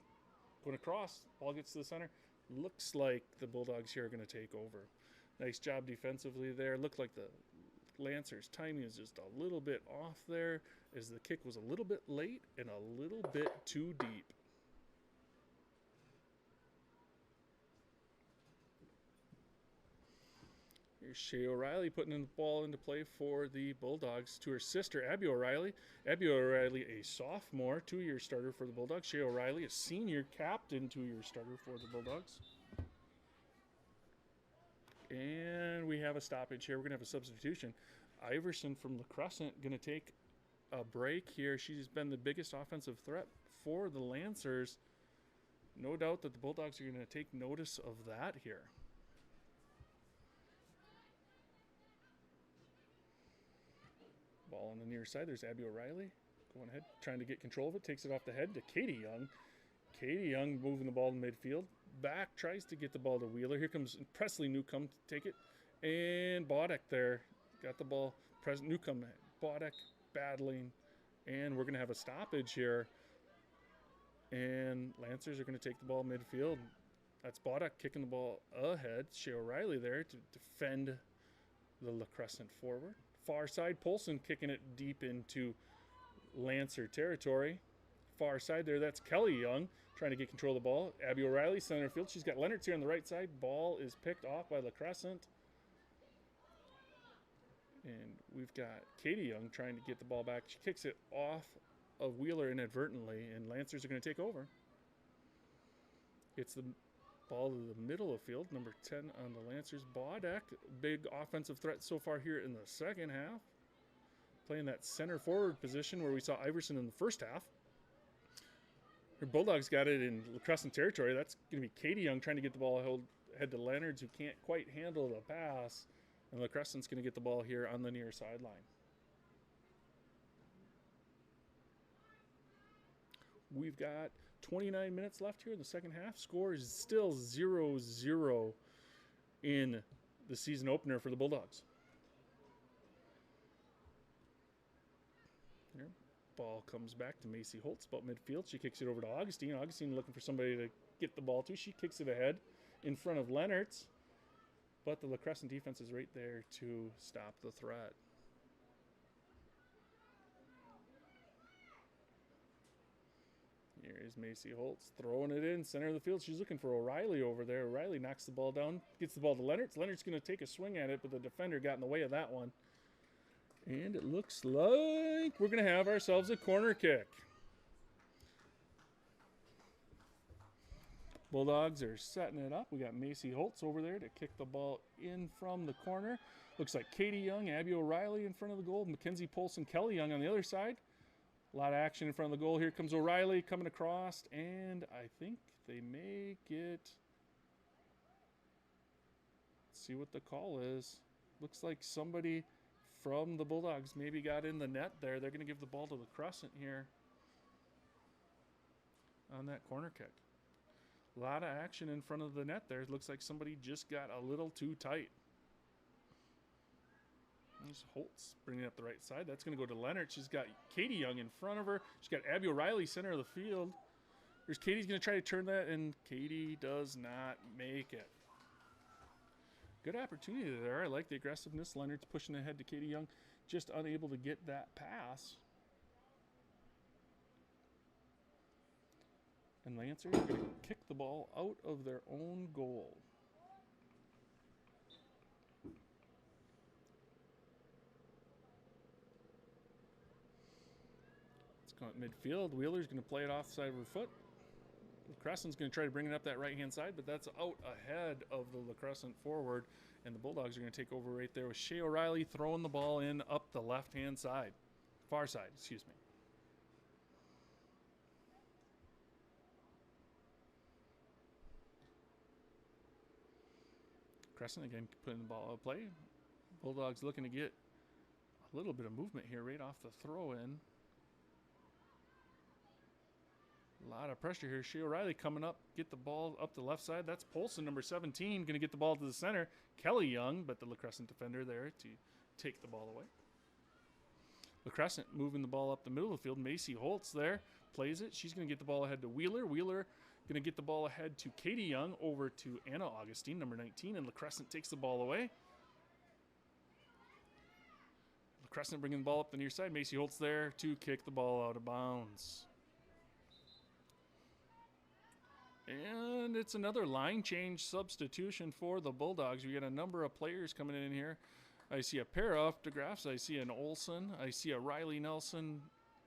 Going across, ball gets to the center. Looks like the Bulldogs here are going to take over. Nice job defensively there. Looked like the Lancers' timing is just a little bit off there as the kick was a little bit late and a little bit too deep. Here's Shea O'Reilly putting the ball into play for the Bulldogs to her sister, Abby O'Reilly. Abby O'Reilly, a sophomore, 2-year starter for the Bulldogs. Shea O'Reilly, a senior captain, 2-year starter for the Bulldogs. And we have a stoppage here. We're going to have a substitution. Iverson from LaCrescent going to take a break here. She's been the biggest offensive threat for the Lancers. No doubt that the Bulldogs are going to take notice of that here. Ball on the near side. There's Abby O'Reilly going ahead, trying to get control of it. Takes it off the head to Katie Young. Katie Young moving the ball in midfield. Back, tries to get the ball to Wheeler. Here comes Presley Newcomb to take it. And Bodek there. Got the ball. Newcomb, Bodek battling. And we're going to have a stoppage here. And Lancers are going to take the ball midfield. That's Bodek kicking the ball ahead. Shea O'Reilly there to defend the LaCrescent forward. Far side, Polson kicking it deep into Lancer territory. Far side there, that's Kelly Young trying to get control of the ball. Abby O'Reilly, center field. She's got Leonard's here on the right side. Ball is picked off by LaCrescent. And we've got Katie Young trying to get the ball back. She kicks it off of Wheeler inadvertently, and Lancers are going to take over. It's the ball to the middle of field, number 10 on the Lancers. Bodek, big offensive threat so far here in the second half. Playing that center forward position where we saw Iverson in the first half. Her Bulldogs got it in LaCrescent territory. That's going to be Katie Young trying to get the ball ahead to Leonards, who can't quite handle the pass. And LaCrescent's going to get the ball here on the near sideline. We've got 29 minutes left here in the second half. Score is still 0-0 in the season opener for the Bulldogs. Here, ball comes back to Macy Holtz about midfield. She kicks it over to Augustine. Augustine looking for somebody to get the ball to. She kicks it ahead in front of Leonard's. But the LaCrescent defense is right there to stop the threat. Here is Macy Holtz throwing it in center of the field. She's looking for O'Reilly over there. O'Reilly knocks the ball down, gets the ball to Leonard's. Leonard's going to take a swing at it, but the defender got in the way of that one. And it looks like we're going to have ourselves a corner kick. Bulldogs are setting it up. We got Macy Holtz over there to kick the ball in from the corner. Looks like Katie Young, Abby O'Reilly in front of the goal, Mackenzie Polson, Kelly Young on the other side. A lot of action in front of the goal. Here comes O'Reilly coming across, and I think they may get... Let's see what the call is. Looks like somebody from the Bulldogs maybe got in the net there. They're going to give the ball to LaCrescent here on that corner kick. A lot of action in front of the net there. It looks like somebody just got a little too tight. There's Holtz bringing it up the right side. That's going to go to Leonard. She's got Katie Young in front of her. She's got Abby O'Reilly, center of the field. There's Katie's going to try to turn that, and Katie does not make it. Good opportunity there. I like the aggressiveness. Leonard's pushing ahead to Katie Young, just unable to get that pass. And Lancers are going to kick the ball out of their own goal. It's going at midfield. Wheeler's going to play it off the side of her foot. LaCrescent's going to try to bring it up that right-hand side, but that's out ahead of the LaCrescent forward, and the Bulldogs are going to take over right there with Shea O'Reilly throwing the ball in up the left-hand side. Far side, excuse me. Crescent again putting the ball out of play. Bulldogs looking to get a little bit of movement here right off the throw-in. A lot of pressure here. Shea O'Reilly coming up, get the ball up the left side. That's Polson, number 17, going to get the ball to the center. Kelly Young, but the LaCrescent defender there to take the ball away. LaCrescent moving the ball up the middle of the field. Macy Holtz there, plays it. She's going to get the ball ahead to Wheeler. Wheeler going to get the ball ahead to Katie Young, over to Anna Augustine, number 19, and LaCrescent takes the ball away. LaCrescent bringing the ball up the near side. Macy Holtz there to kick the ball out of bounds. And it's another line change substitution for the Bulldogs. We get a number of players coming in here. I see a pair of autographs. I see an Olsen. I see a Riley Nelson,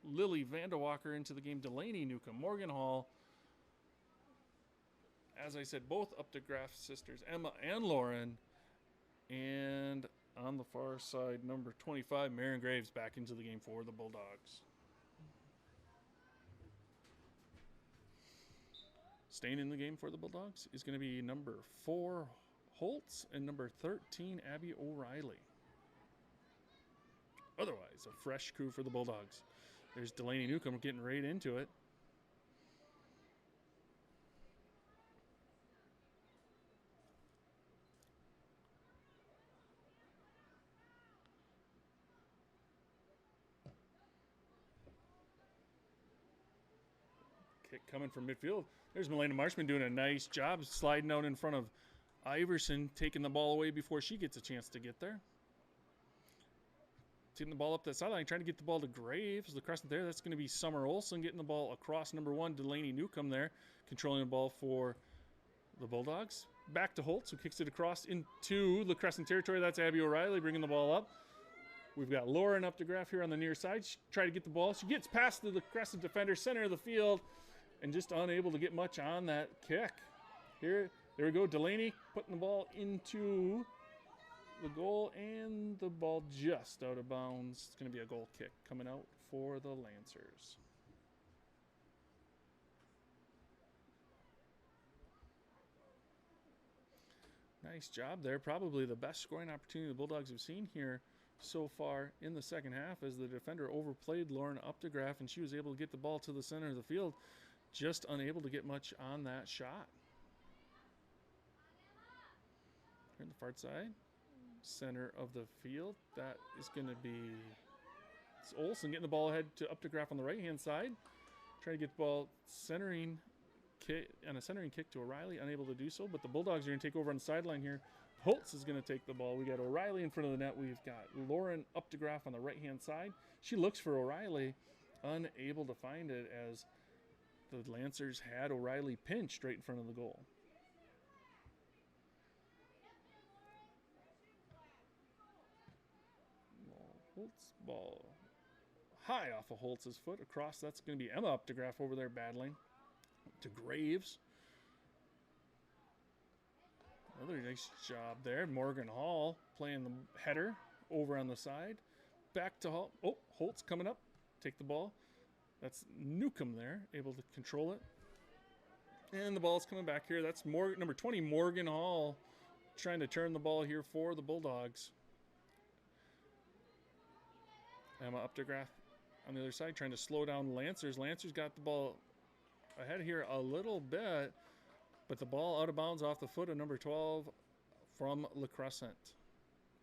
Lily Vanderwalker into the game. Delaney Newcomb, Morgan Hall. As I said, both Updegraff sisters, Emma and Lauren. And on the far side, number 25, Marion Graves, back into the game for the Bulldogs. Staying in the game for the Bulldogs is going to be number 4, Holtz, and number 13, Abby O'Reilly. Otherwise, a fresh crew for the Bulldogs. There's Delaney Newcomb getting right into it. Kick coming from midfield. There's Milena Marshman doing a nice job sliding out in front of Iverson, taking the ball away before she gets a chance to get there. Taking the ball up that sideline, trying to get the ball to Graves. LaCrescent there. That's going to be Summer Olsen getting the ball across number 1, Delaney Newcomb there, controlling the ball for the Bulldogs. Back to Holtz, who kicks it across into LaCrescent territory. That's Abby O'Reilly bringing the ball up. We've got Lauren Updegraff here on the near side. She tried to get the ball. She gets past the LaCrescent defender, center of the field, and just unable to get much on that kick. There we go. Delaney putting the ball into the goal, and the ball just out of bounds. It's going to be a goal kick coming out for the Lancers. Nice job there. Probably the best scoring opportunity the Bulldogs have seen here so far in the second half, as the defender overplayed Lauren Updegraff, and she was able to get the ball to the center of the field. Just unable to get much on that shot. Here on the far side, center of the field, that is going to be Olsen getting the ball ahead to Updegraff on the right-hand side. Trying to get the ball centering kick, and a centering kick to O'Reilly, unable to do so, but the Bulldogs are going to take over on the sideline here. Holtz is going to take the ball. We got O'Reilly in front of the net. We've got Lauren Updegraff on the right-hand side. She looks for O'Reilly, unable to find it, as the Lancers had O'Reilly pinched right in front of the goal. Holtz ball high off of Holtz's foot across. That's going to be Emma Updegraff over there battling to Graves. Another nice job there. Morgan Hall playing the header over on the side. Back to Hall. Oh, Holtz coming up. Take the ball. That's Newcomb there, able to control it. And the ball's coming back here. That's number 20, Morgan Hall, trying to turn the ball here for the Bulldogs. Emma Updegraff on the other side, trying to slow down Lancers. Lancers got the ball ahead here a little bit, but the ball out of bounds off the foot of number 12 from LaCrescent.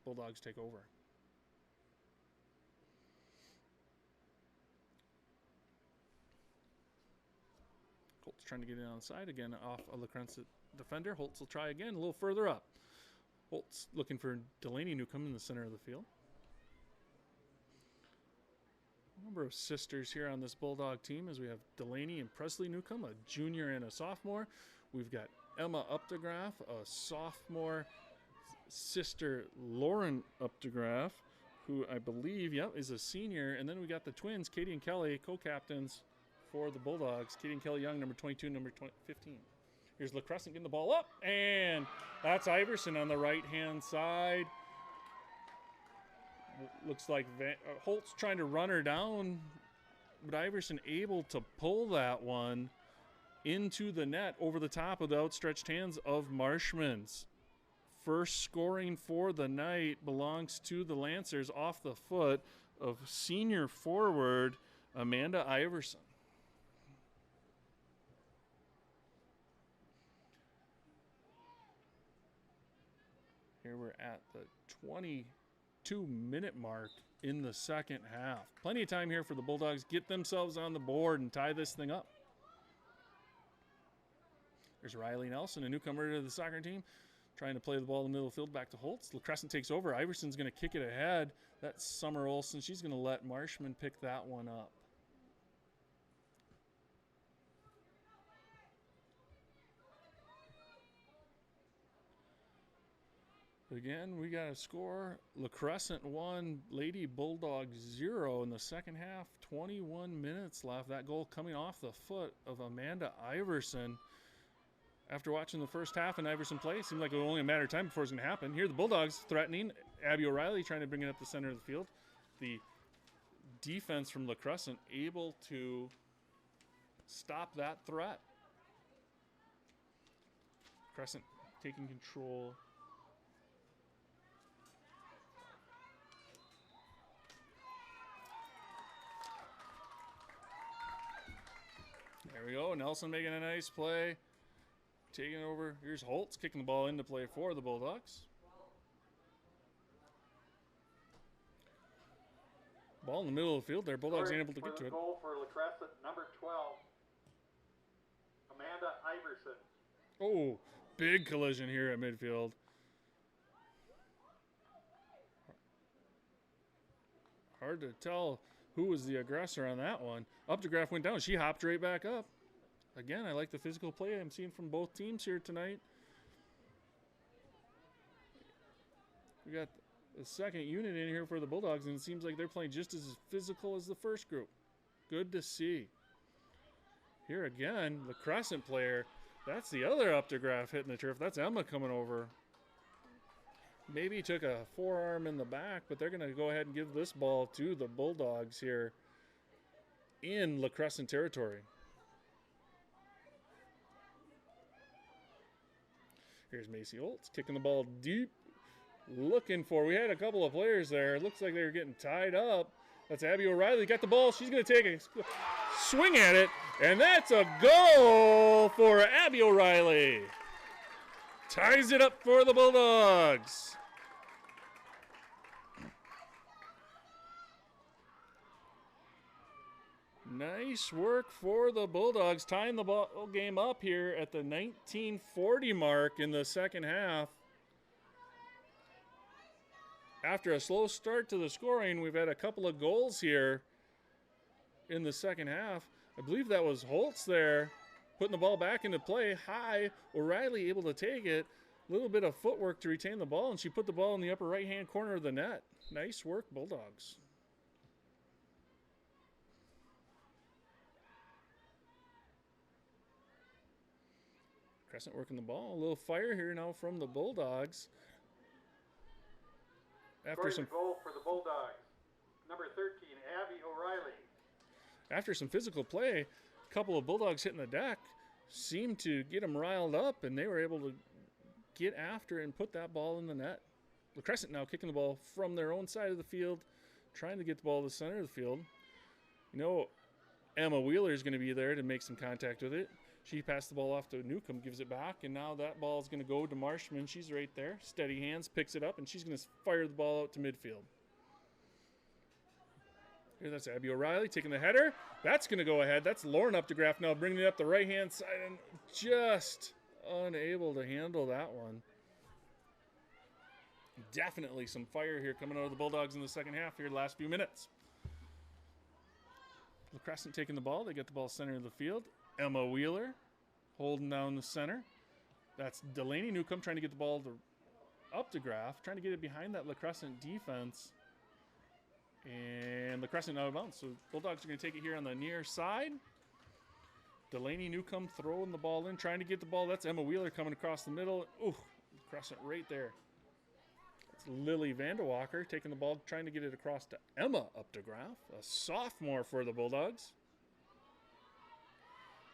Bulldogs take over. Holtz trying to get in on the side again off a LaCrescent defender. Holtz will try again a little further up. Holtz looking for Delaney Newcomb in the center of the field. A number of sisters here on this Bulldog team as we have Delaney and Presley Newcomb, a junior and a sophomore. We've got Emma Updegraff, a sophomore, sister Lauren Updegraff, who I believe, is a senior. And then we got the twins, Katie and Kelly, co-captains for the Bulldogs. Katie and Kelly Young, number 22, number 15. Here's LaCrescent getting the ball up, and that's Iverson on the right-hand side. Looks like Holtz trying to run her down, but Iverson able to pull that one into the net over the top of the outstretched hands of Marshmans. First scoring for the night belongs to the Lancers off the foot of senior forward Amanda Iverson. Here we're at the 22-minute mark in the second half. Plenty of time here for the Bulldogs. Get themselves on the board and tie this thing up. There's Riley Nelson, a newcomer to the soccer team, trying to play the ball in the middle of the field back to Holtz. LaCrescent takes over. Iverson's going to kick it ahead. That's Summer Olson. She's going to let Marshman pick that one up. Again, we got a score. LaCrescent 1, Lady Bulldogs 0 in the second half. 21 minutes left. That goal coming off the foot of Amanda Iverson. After watching the first half and Iverson play, it seemed like it was only a matter of time before it was going to happen. Here the Bulldogs threatening. Abby O'Reilly trying to bring it up the center of the field. The defense from LaCrescent able to stop that threat. Crescent taking control. There we go. Nelson making a nice play. Taking over. Here's Holtz kicking the ball into play for the Bulldogs. Ball in the middle of the field there. Bulldogs ain't able to get to it. Goal for LaCrescent, number 12, Amanda Iverson. Oh, big collision here at midfield. Hard to tell who was the aggressor on that one. Updegraff went down. She hopped right back up. Again, I like the physical play I'm seeing from both teams here tonight. We got a second unit in here for the Bulldogs, and it seems like they're playing just as physical as the first group. Good to see. Here again, the Crescent player. That's the other Updegraff hitting the turf. That's Emma coming over. Maybe took a forearm in the back, but they're going to go ahead and give this ball to the Bulldogs here in LaCrescent territory. Here's Macy Holtz kicking the ball deep. Looking for, we had a couple of players there. It looks like they were getting tied up. That's Abby O'Reilly. Got the ball. She's going to take a swing at it. And that's a goal for Abby O'Reilly. Ties it up for the Bulldogs. Nice work for the Bulldogs, tying the ball game up here at the 1940 mark in the second half. After a slow start to the scoring, we've had a couple of goals here in the second half. I believe that was Holtz there, putting the ball back into play. High, O'Reilly able to take it. A little bit of footwork to retain the ball, and she put the ball in the upper right-hand corner of the net. Nice work, Bulldogs. Crescent working the ball. A little fire here now from the Bulldogs. After some goal for the Bulldogs, number 13, Abby O'Reilly. after some physical play, a couple of Bulldogs hitting the deck seemed to get them riled up, and they were able to get after and put that ball in the net. LaCrescent now kicking the ball from their own side of the field, trying to get the ball to the center of the field. You know, Emma Wheeler is going to be there to make some contact with it. She passed the ball off to Newcomb, gives it back, and now that ball is going to go to Marshman. She's right there. Steady hands, picks it up, and she's going to fire the ball out to midfield. Here, that's Abby O'Reilly taking the header. That's going to go ahead. That's Lauren Updegraff now bringing it up the right-hand side and just unable to handle that one. Definitely some fire here coming out of the Bulldogs in the second half here, the last few minutes. LaCrescent taking the ball. They get the ball center of the field. Emma Wheeler holding down the center. That's Delaney Newcomb trying to get the ball to Updegraff, trying to get it behind that LaCrescent defense. And LaCrescent out of bounds. So Bulldogs are going to take it here on the near side. Delaney Newcomb throwing the ball in, trying to get the ball. That's Emma Wheeler coming across the middle. Ooh, LaCrescent right there. It's Lily Vanderwalker taking the ball, trying to get it across to Emma Updegraff, a sophomore for the Bulldogs.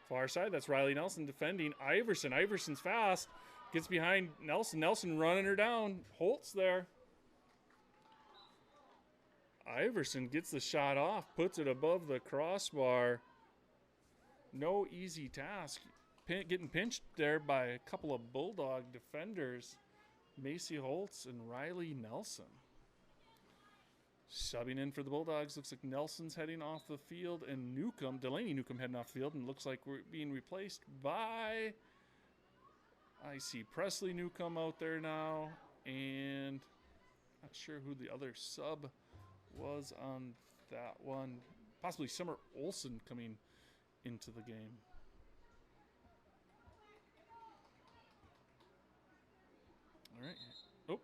Far side, that's Riley Nelson defending Iverson. Iverson's fast, gets behind Nelson. Nelson running her down. Holtz there. Iverson gets the shot off, puts it above the crossbar. No easy task. Getting pinched there by a couple of Bulldog defenders, Macy Holtz and Riley Nelson. Subbing in for the Bulldogs, looks like Nelson's heading off the field, and Newcomb, Delaney Newcomb heading off the field, and looks like we're being replaced by, I see Presley Newcomb out there now, and not sure who the other sub was on that one. Possibly Summer Olsen coming into the game. All right. Oh,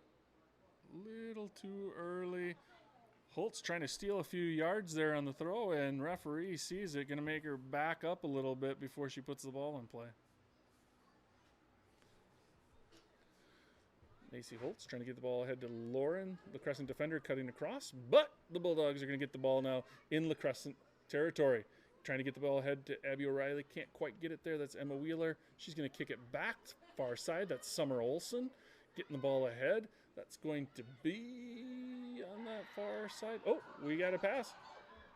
little too early. Holtz trying to steal a few yards there on the throw, and referee sees it. Going to make her back up a little bit before she puts the ball in play. Macy Holtz trying to get the ball ahead to Lauren. LaCrescent defender cutting across, but the Bulldogs are going to get the ball now in LaCrescent territory. Trying to get the ball ahead to Abby O'Reilly. Can't quite get it there. That's Emma Wheeler. She's going to kick it back far side. That's Summer Olsen getting the ball ahead. That's going to be on that far side. Oh, we got a pass.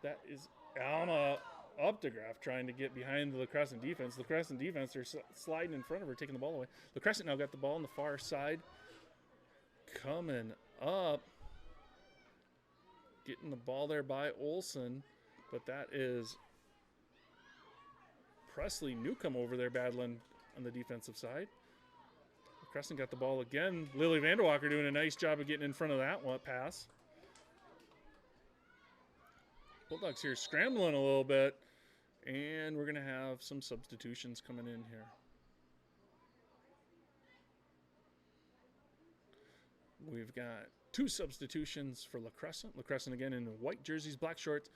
That is Alma Updegraff trying to get behind the LaCrescent defense. LaCrescent defense are sliding in front of her, taking the ball away. LaCrescent now got the ball on the far side. Coming up. Getting the ball there by Olsen. But that is Presley Newcomb over there battling on the defensive side. LaCrescent got the ball again. Lily Vanderwalker doing a nice job of getting in front of that one pass. Bulldogs here scrambling a little bit, and we're going to have some substitutions coming in here. We've got 2 substitutions for LaCrescent. LaCrescent again in white jerseys, black shorts.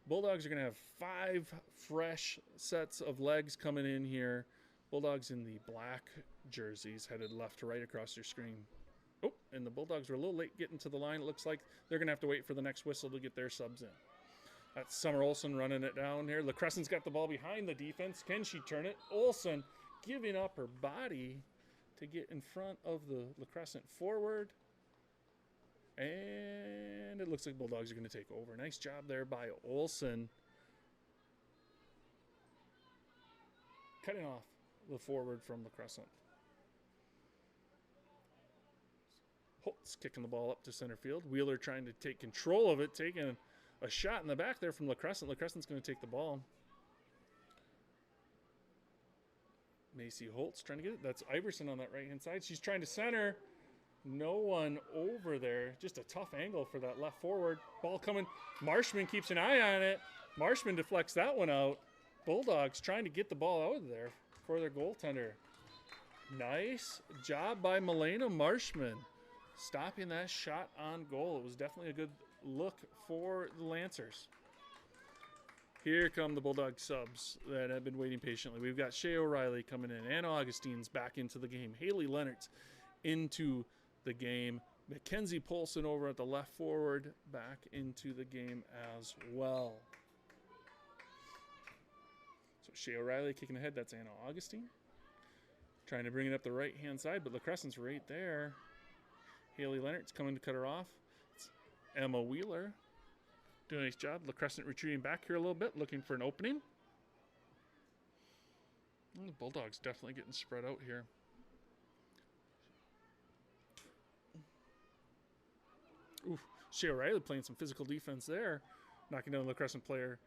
Bulldogs are going to have 5 fresh sets of legs coming in here. Bulldogs in the black jerseys headed left to right across your screen. Oh, and the Bulldogs were a little late getting to the line. It looks like they're going to have to wait for the next whistle to get their subs in. That's Summer Olsen running it down here. LaCrescent's got the ball behind the defense. Can she turn it? Olsen giving up her body to get in front of the LaCrescent forward. And it looks like Bulldogs are going to take over. Nice job there by Olsen. Cutting off the forward from LaCrescent. Holtz kicking the ball up to center field. Wheeler trying to take control of it, taking a shot in the back there from LaCrescent. LaCrescent's going to take the ball. Macy Holtz trying to get it. That's Iverson on that right-hand side. She's trying to center. No one over there. Just a tough angle for that left forward. Ball coming. Marshman keeps an eye on it. Marshman deflects that one out. Bulldogs trying to get the ball out of there for their goaltender. Nice job by Milena Marshman, stopping that shot on goal. It was definitely a good look for the Lancers. Here come the Bulldog subs that have been waiting patiently. We've got Shea O'Reilly coming in. Anna Augustine's back into the game. Haley Leonard's into the game. Mackenzie Polson over at the left forward back into the game as well. So Shea O'Reilly kicking ahead. That's Anna Augustine. Trying to bring it up the right-hand side, but LaCrescent's right there. Haley Leonard's coming to cut her off. It's Emma Wheeler doing a nice job. LaCrescent retreating back here a little bit, looking for an opening. And the Bulldogs definitely getting spread out here. Oof, Shea O'Reilly playing some physical defense there, knocking down the LaCrescent player.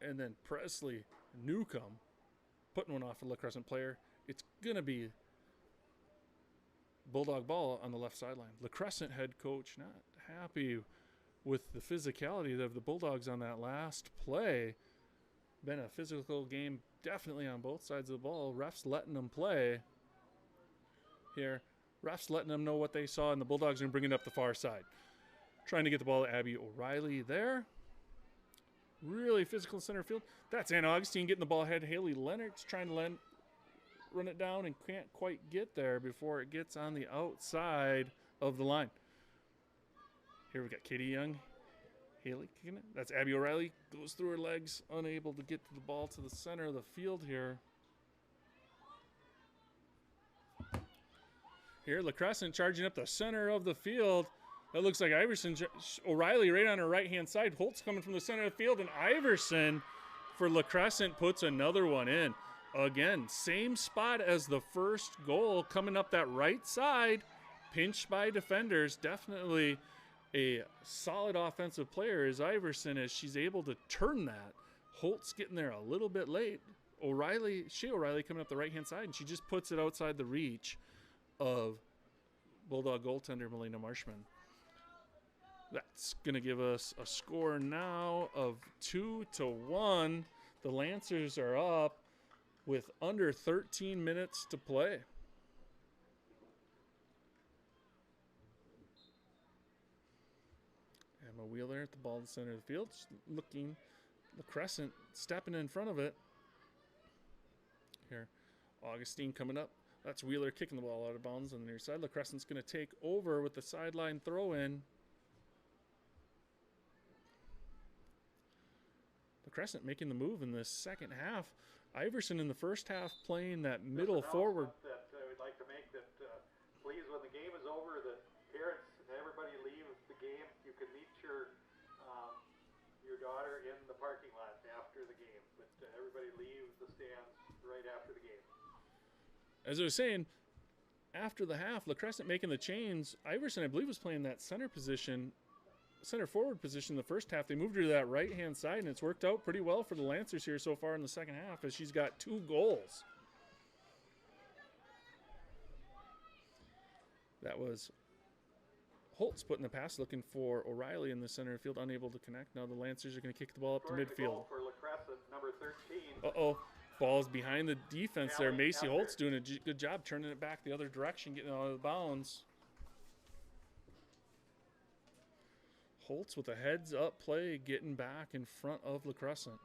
And then Presley Newcomb putting one off a LaCrescent player. It's going to be Bulldog ball on the left sideline. LaCrescent head coach not happy with the physicality of the Bulldogs on that last play. Been a physical game definitely on both sides of the ball. Refs letting them play here. Refs letting them know what they saw, and the Bulldogs are going to bring it up the far side. Trying to get the ball to Abby O'Reilly there. Really physical center field. That's Anna Augustine getting the ball ahead. Haley Leonard's trying to run it down and can't quite get there before it gets on the outside of the line. Here we got Katie Young. Haley kicking it. That's Abby O'Reilly. Goes through her legs, unable to get the ball to the center of the field here. Here, LaCrescent charging up the center of the field. That looks like Iverson. O'Reilly right on her right-hand side. Holtz coming from the center of the field, and Iverson for LaCrescent puts another one in. Again, same spot as the first goal, coming up that right side. Pinched by defenders. Definitely a solid offensive player is Iverson, as she's able to turn that. Holtz getting there a little bit late. Shea O'Reilly coming up the right-hand side, and she just puts it outside the reach of Bulldog goaltender Melina Marshman. That's going to give us a score now of 2-1. The Lancers are up with under 13 minutes to play. Emma Wheeler at the ball in the center of the field. Just looking, LaCrescent stepping in front of it. Here, Augustine coming up. That's Wheeler kicking the ball out of bounds on the near side. LaCrescent's going to take over with the sideline throw-in. LaCrescent making the move in the second half. Iverson in the first half playing that middle forward. That we'd like to make that, please, when the game is over, the parents and everybody leave the game. You can meet your daughter in the parking lot after the game, but everybody leave the stands right after the game. As I was saying, after the half, LaCrescent making the change. Iverson, I believe, was playing that center forward position in the first half. They moved her to that right-hand side, and it's worked out pretty well for the Lancers here so far in the second half, as she's got 2 goals. That was Holtz putting the pass, looking for O'Reilly in the center field, unable to connect. Now the Lancers are going to kick the ball up to midfield. For LaCrescent, number 13. Uh-oh. Ball's behind the defense there. Macy Holtz doing a good job turning it back the other direction, getting it out of bounds. Holtz with a heads-up play, getting back in front of LaCrescent.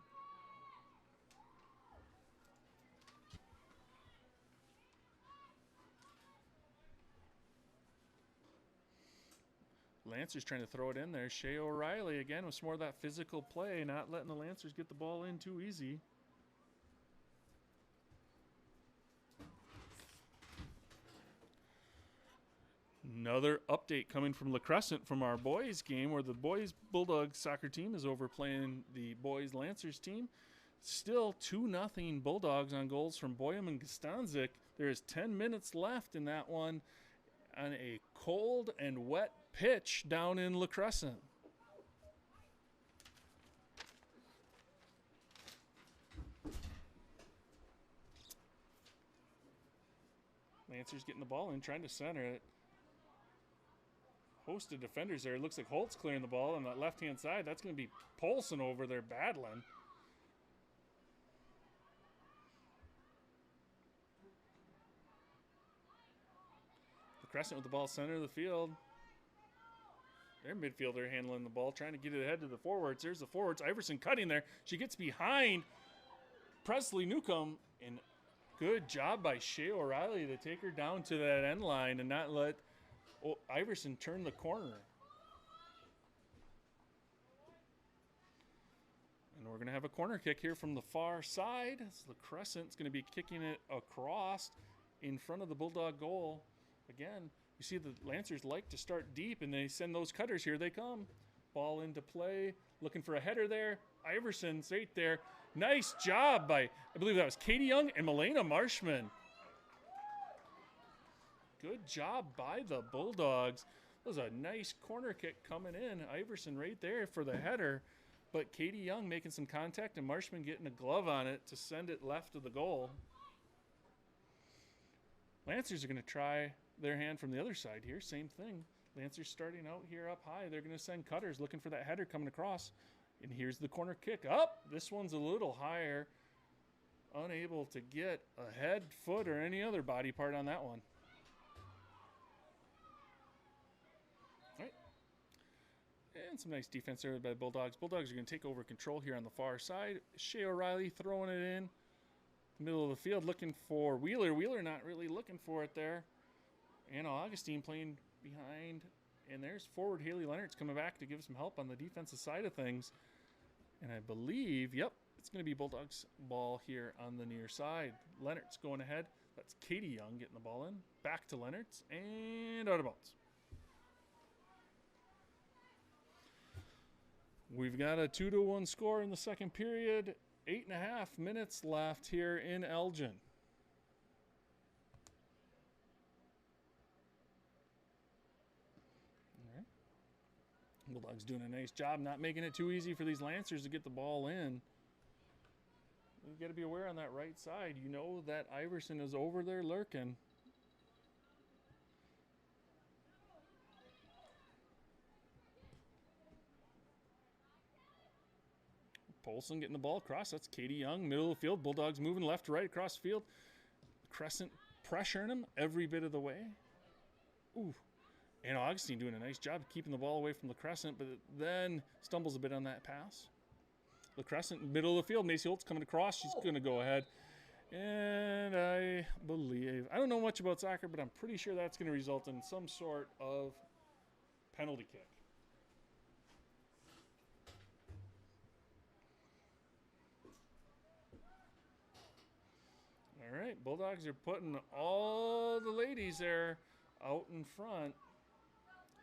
Lancers trying to throw it in there. Shea O'Reilly again with some more of that physical play, not letting the Lancers get the ball in too easy. Another update coming from LaCrescent from our boys game, where the boys Bulldog soccer team is over playing the boys Lancers team. Still 2-0 Bulldogs on goals from Boyum and Gastanzik. There is 10 minutes left in that one on a cold and wet pitch down in LaCrescent. Lancers getting the ball in, trying to center it. Host of defenders there. It looks like Holtz clearing the ball on that left-hand side. That's going to be Polson over there battling. LaCrescent with the ball center of the field. Their midfielder handling the ball, trying to get it ahead to the forwards. There's the forwards. Iverson cutting there. She gets behind Presley Newcomb, and good job by Shea O'Reilly to take her down to that end line and not let Iverson turn the corner. And we're going to have a corner kick here from the far side. So LaCrescent's going to be kicking it across in front of the Bulldog goal. Again, you see the Lancers like to start deep, and they send those cutters. Here they come. Ball into play. Looking for a header there. Iverson's right there. Nice job by, I believe that was Katie Young and Milena Marshman. Good job by the Bulldogs. That was a nice corner kick coming in. Iverson right there for the header. But Katie Young making some contact and Marshman getting a glove on it to send it left of the goal. Lancers are going to try their hand from the other side here. Same thing. Lancers starting out here up high. They're going to send cutters looking for that header coming across. And here's the corner kick. Up! This one's a little higher. Unable to get a head, foot, or any other body part on that one. All right. And some nice defense there by the Bulldogs. Bulldogs are going to take over control here on the far side. Shea O'Reilly throwing it in. Middle of the field looking for Wheeler. Wheeler not really looking for it there. Anna Augustine playing behind. And there's forward Haley Leonard's coming back to give some help on the defensive side of things. And I believe, yep, it's going to be Bulldogs ball here on the near side. Leonard's going ahead. That's Katie Young getting the ball in. Back to Leonard's and out of bounds. We've got a 2-1 score in the second period. 8.5 minutes left here in Elgin. Bulldogs doing a nice job not making it too easy for these Lancers to get the ball in. You've got to be aware on that right side. You know that Iverson is over there lurking. Polson getting the ball across. That's Katie Young, middle of the field. Bulldogs moving left to right across the field. Crescent pressuring him every bit of the way. Ooh. And Augustine doing a nice job of keeping the ball away from LaCrescent, but then stumbles a bit on that pass. LaCrescent, middle of the field. Macy Holt's coming across. She's going to go ahead. And I believe, I don't know much about soccer, but I'm pretty sure that's going to result in some sort of penalty kick. All right, Bulldogs are putting all the ladies there out in front.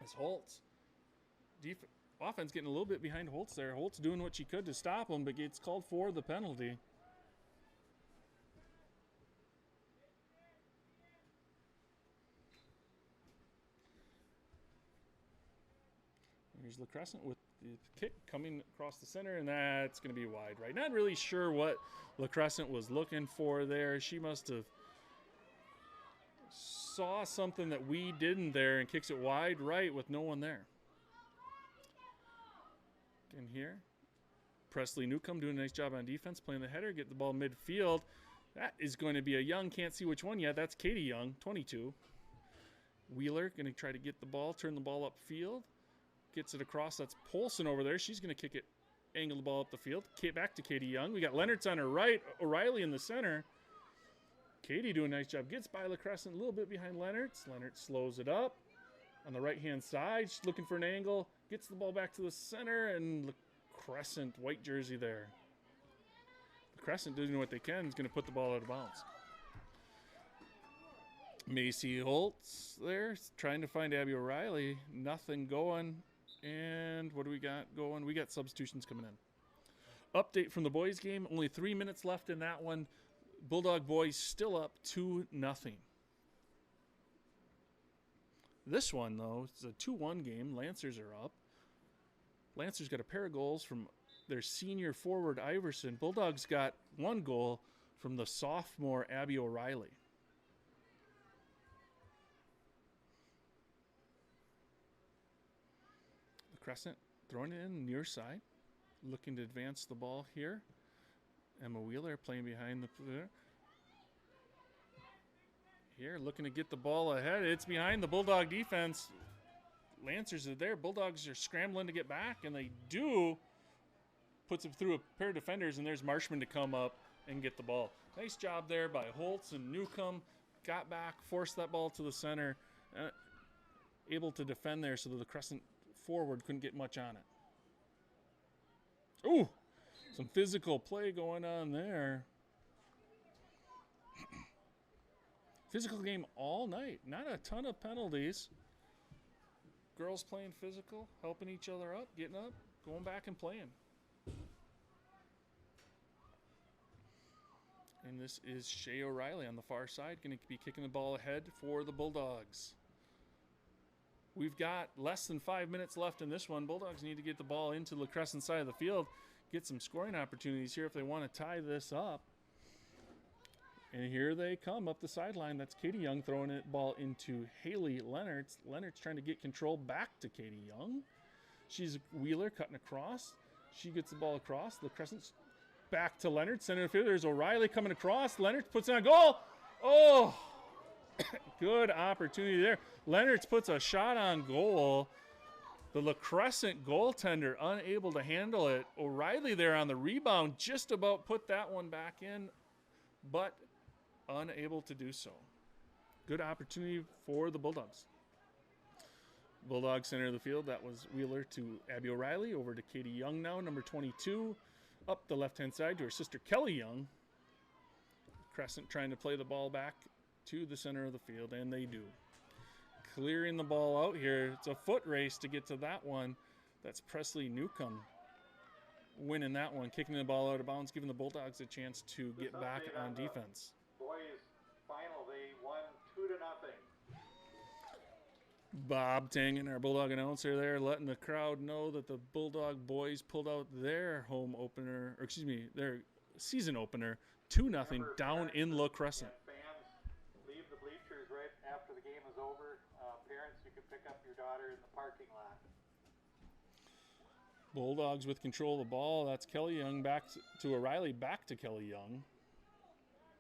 As Holtz, offense getting a little bit behind Holtz there. Holtz doing what she could to stop him, but gets called for the penalty. Here's LaCrescent with the kick coming across the center, and that's going to be wide right. Not really sure what LaCrescent was looking for there. She must have saw something that we didn't there and kicks it wide right with no one there. In here, Presley Newcomb doing a nice job on defense, playing the header, get the ball midfield. That is going to be a Young, can't see which one yet. That's Katie Young, 22. Wheeler going to try to get the ball, turn the ball upfield. Gets it across, that's Polson over there. She's going to kick it, angle the ball up the field. Back to Katie Young. We got Leonard's on her right, O'Reilly in the center. Katie doing a nice job. Gets by LaCrescent a little bit behind Leonard's. Leonard slows it up. On the right-hand side, she's looking for an angle. Gets the ball back to the center, and LaCrescent, white jersey there. LaCrescent doing what they can. Is going to put the ball out of bounds. Macy Holtz there, trying to find Abby O'Reilly. Nothing going. And what do we got going? We got substitutions coming in. Update from the boys' game. Only 3 minutes left in that one. Bulldog boys still up 2-0. This one, though, it's a 2-1 game. Lancers are up. Lancers got a pair of goals from their senior forward, Iverson. Bulldogs got 1 goal from the sophomore, Abby O'Reilly. LaCrescent throwing it in near side. Looking to advance the ball here. Emma Wheeler playing behind the player. Here, looking to get the ball ahead. It's behind the Bulldog defense. Lancers are there. Bulldogs are scrambling to get back, and they do. Puts it through a pair of defenders, and there's Marshman to come up and get the ball. Nice job there by Holtz and Newcomb. Got back, forced that ball to the center. Able to defend there so that the Crescent forward couldn't get much on it. Ooh! Some physical play going on there. Physical game all night. Not a ton of penalties. Girls playing physical, helping each other up, getting up, going back and playing. And this is Shea O'Reilly on the far side, going to be kicking the ball ahead for the Bulldogs. We've got less than 5 minutes left in this one. Bulldogs need to get the ball into LaCrescent side of the field, get some scoring opportunities here if they want to tie this up. And here they come up the sideline. That's Katie Young throwing it ball into Haley Leonards. Leonards trying to get control back to Katie Young. She's Wheeler cutting across. She gets the ball across. LaCrescent's back to Leonard, center of the field. There's O'Reilly coming across. Leonard puts it on goal. Oh, good opportunity there. Leonard puts a shot on goal. The LaCrescent goaltender unable to handle it. O'Reilly there on the rebound, just about put that one back in, but unable to do so. Good opportunity for the Bulldogs. Bulldogs center of the field. That was Wheeler to Abby O'Reilly. Over to Katie Young now, number 22. Up the left-hand side to her sister Kelly Young. Crescent trying to play the ball back to the center of the field, and they do. Clearing the ball out here. It's a foot race to get to that one. That's Presley Newcomb winning that one, kicking the ball out of bounds, giving the Bulldogs a chance to get back on defense. Boys final, they won 2-0. Bob Tangen, our Bulldog announcer there, letting the crowd know that the Bulldog boys pulled out their home opener, or excuse me, their season opener, 2-0 down in LaCrescent. Fans, leave the bleachers right after the game is over. Parents, you can pick up your daughter in the parking lot. Bulldogs with control of the ball. That's Kelly Young back to O'Reilly, back to Kelly Young.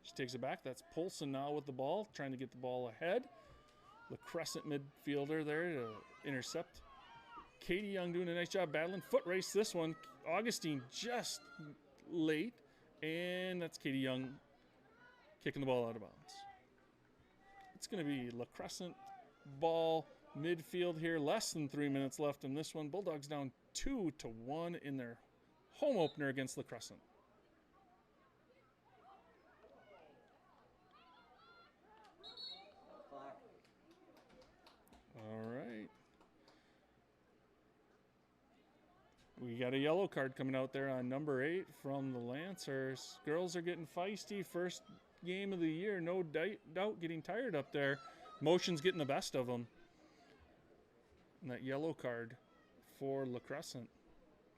She takes it back. That's Polson now with the ball, trying to get the ball ahead. LaCrescent midfielder there to intercept. Katie Young doing a nice job battling. Foot race this one. Augustine just late. And that's Katie Young kicking the ball out of bounds. It's going to be LaCrescent ball midfield here. Less than 3 minutes left in this one. Bulldogs down 2-1 in their home opener against LaCrescent. All right. We got a yellow card coming out there on number 8 from the Lancers. Girls are getting feisty. First game of the year. No doubt getting tired up there. Motion's getting the best of them. And that yellow card for LaCrescent.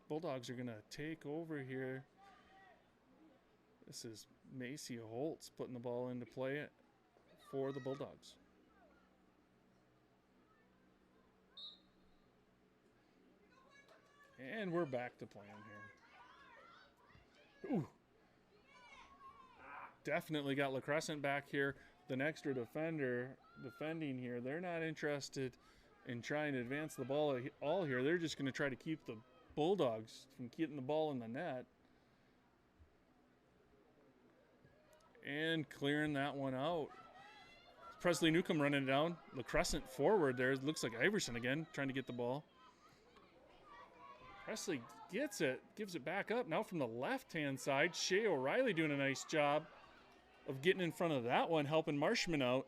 Bulldogs are going to take over here. This is Macy Holtz putting the ball into play for the Bulldogs. And we're back to playing here. Ooh. Definitely got LaCrescent back here. The extra defender defending here. They're not interested in trying to advance the ball all here. They're just going to try to keep the Bulldogs from getting the ball in the net. And clearing that one out. Presley Newcomb running it down. LaCrescent forward there. It looks like Iverson again trying to get the ball. Presley gets it, gives it back up. Now from the left-hand side, Shea O'Reilly doing a nice job of getting in front of that one, helping Marshman out.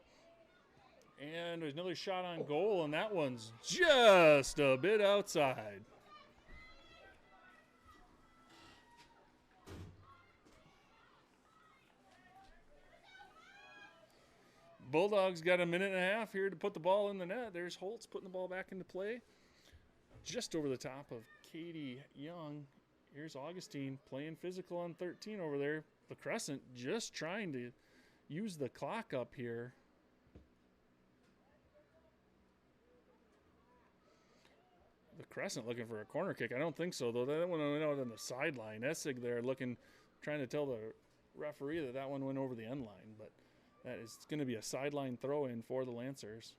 And there's another shot on goal, and that one's just a bit outside. Bulldogs got a minute and a half here to put the ball in the net. There's Holtz putting the ball back into play. Just over the top of Katie Young. Here's Augustine playing physical on 13 over there. LaCrescent just trying to use the clock up here. LaCrescent looking for a corner kick. I don't think so, though. That one went out on the sideline. Essig there looking, trying to tell the referee that one went over the end line. But that is going to be a sideline throw-in for the Lancers.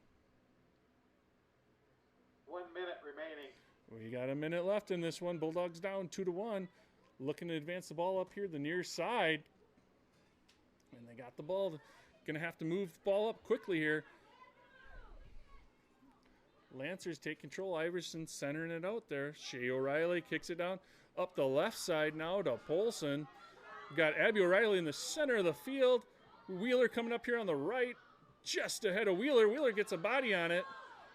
1 minute remaining. We got a minute left in this one. Bulldogs down 2-1. Looking to advance the ball up here the near side. And they got the ball. Going to have to move the ball up quickly here. Lancers take control. Iverson centering it out there. Shea O'Reilly kicks it down. up the left side now to Polson. We've got Abby O'Reilly in the center of the field. Wheeler coming up here on the right, just ahead of Wheeler. Wheeler gets a body on it,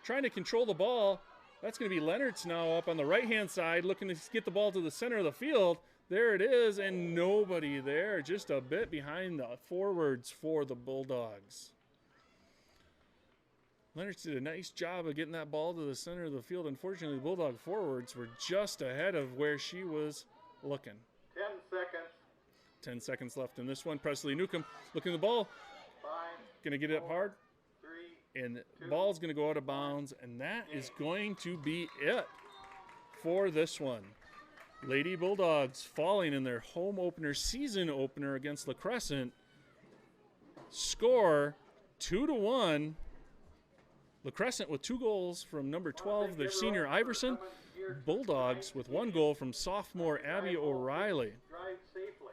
trying to control the ball. That's going to be Leonard's now up on the right-hand side, looking to get the ball to the center of the field. There it is, and nobody there, just a bit behind the forwards for the Bulldogs. Leonard did a nice job of getting that ball to the center of the field. Unfortunately, the Bulldog forwards were just ahead of where she was looking. 10 seconds. 10 seconds left in this one. Presley Newcomb looking at the ball. 5, Going to get it up hard. 3, And the ball's going to go out of bounds. And that is going to be it for this one. Lady Bulldogs falling in their home opener, season opener against LaCrescent. Score 2-1. LaCrescent with 2 goals from number 12, their senior Iverson. Bulldogs with 1 goal from sophomore Abby O'Reilly. drive safely.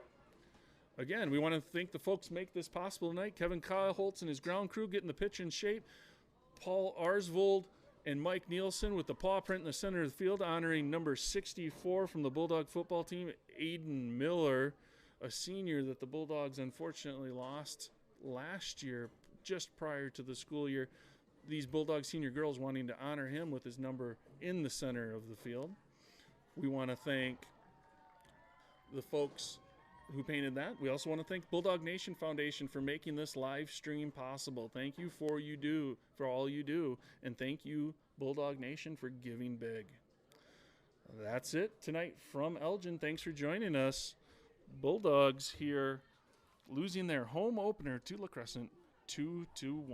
Again, we want to thank the folks make this possible tonight. Kevin Kyle-Holtz and his ground crew getting the pitch in shape. Paul Arsvold and Mike Nielsen with the paw print in the center of the field, honoring number 64 from the Bulldog football team, Aiden Miller, a senior that the Bulldogs unfortunately lost last year, just prior to the school year. These Bulldog senior girls wanting to honor him with his number in the center of the field. We want to thank the folks who painted that. We also want to thank Bulldog Nation Foundation for making this live stream possible. Thank you for all you do, and thank you, Bulldog Nation, for giving big. That's it tonight from Elgin. Thanks for joining us. Bulldogs here losing their home opener to LaCrescent 2-1.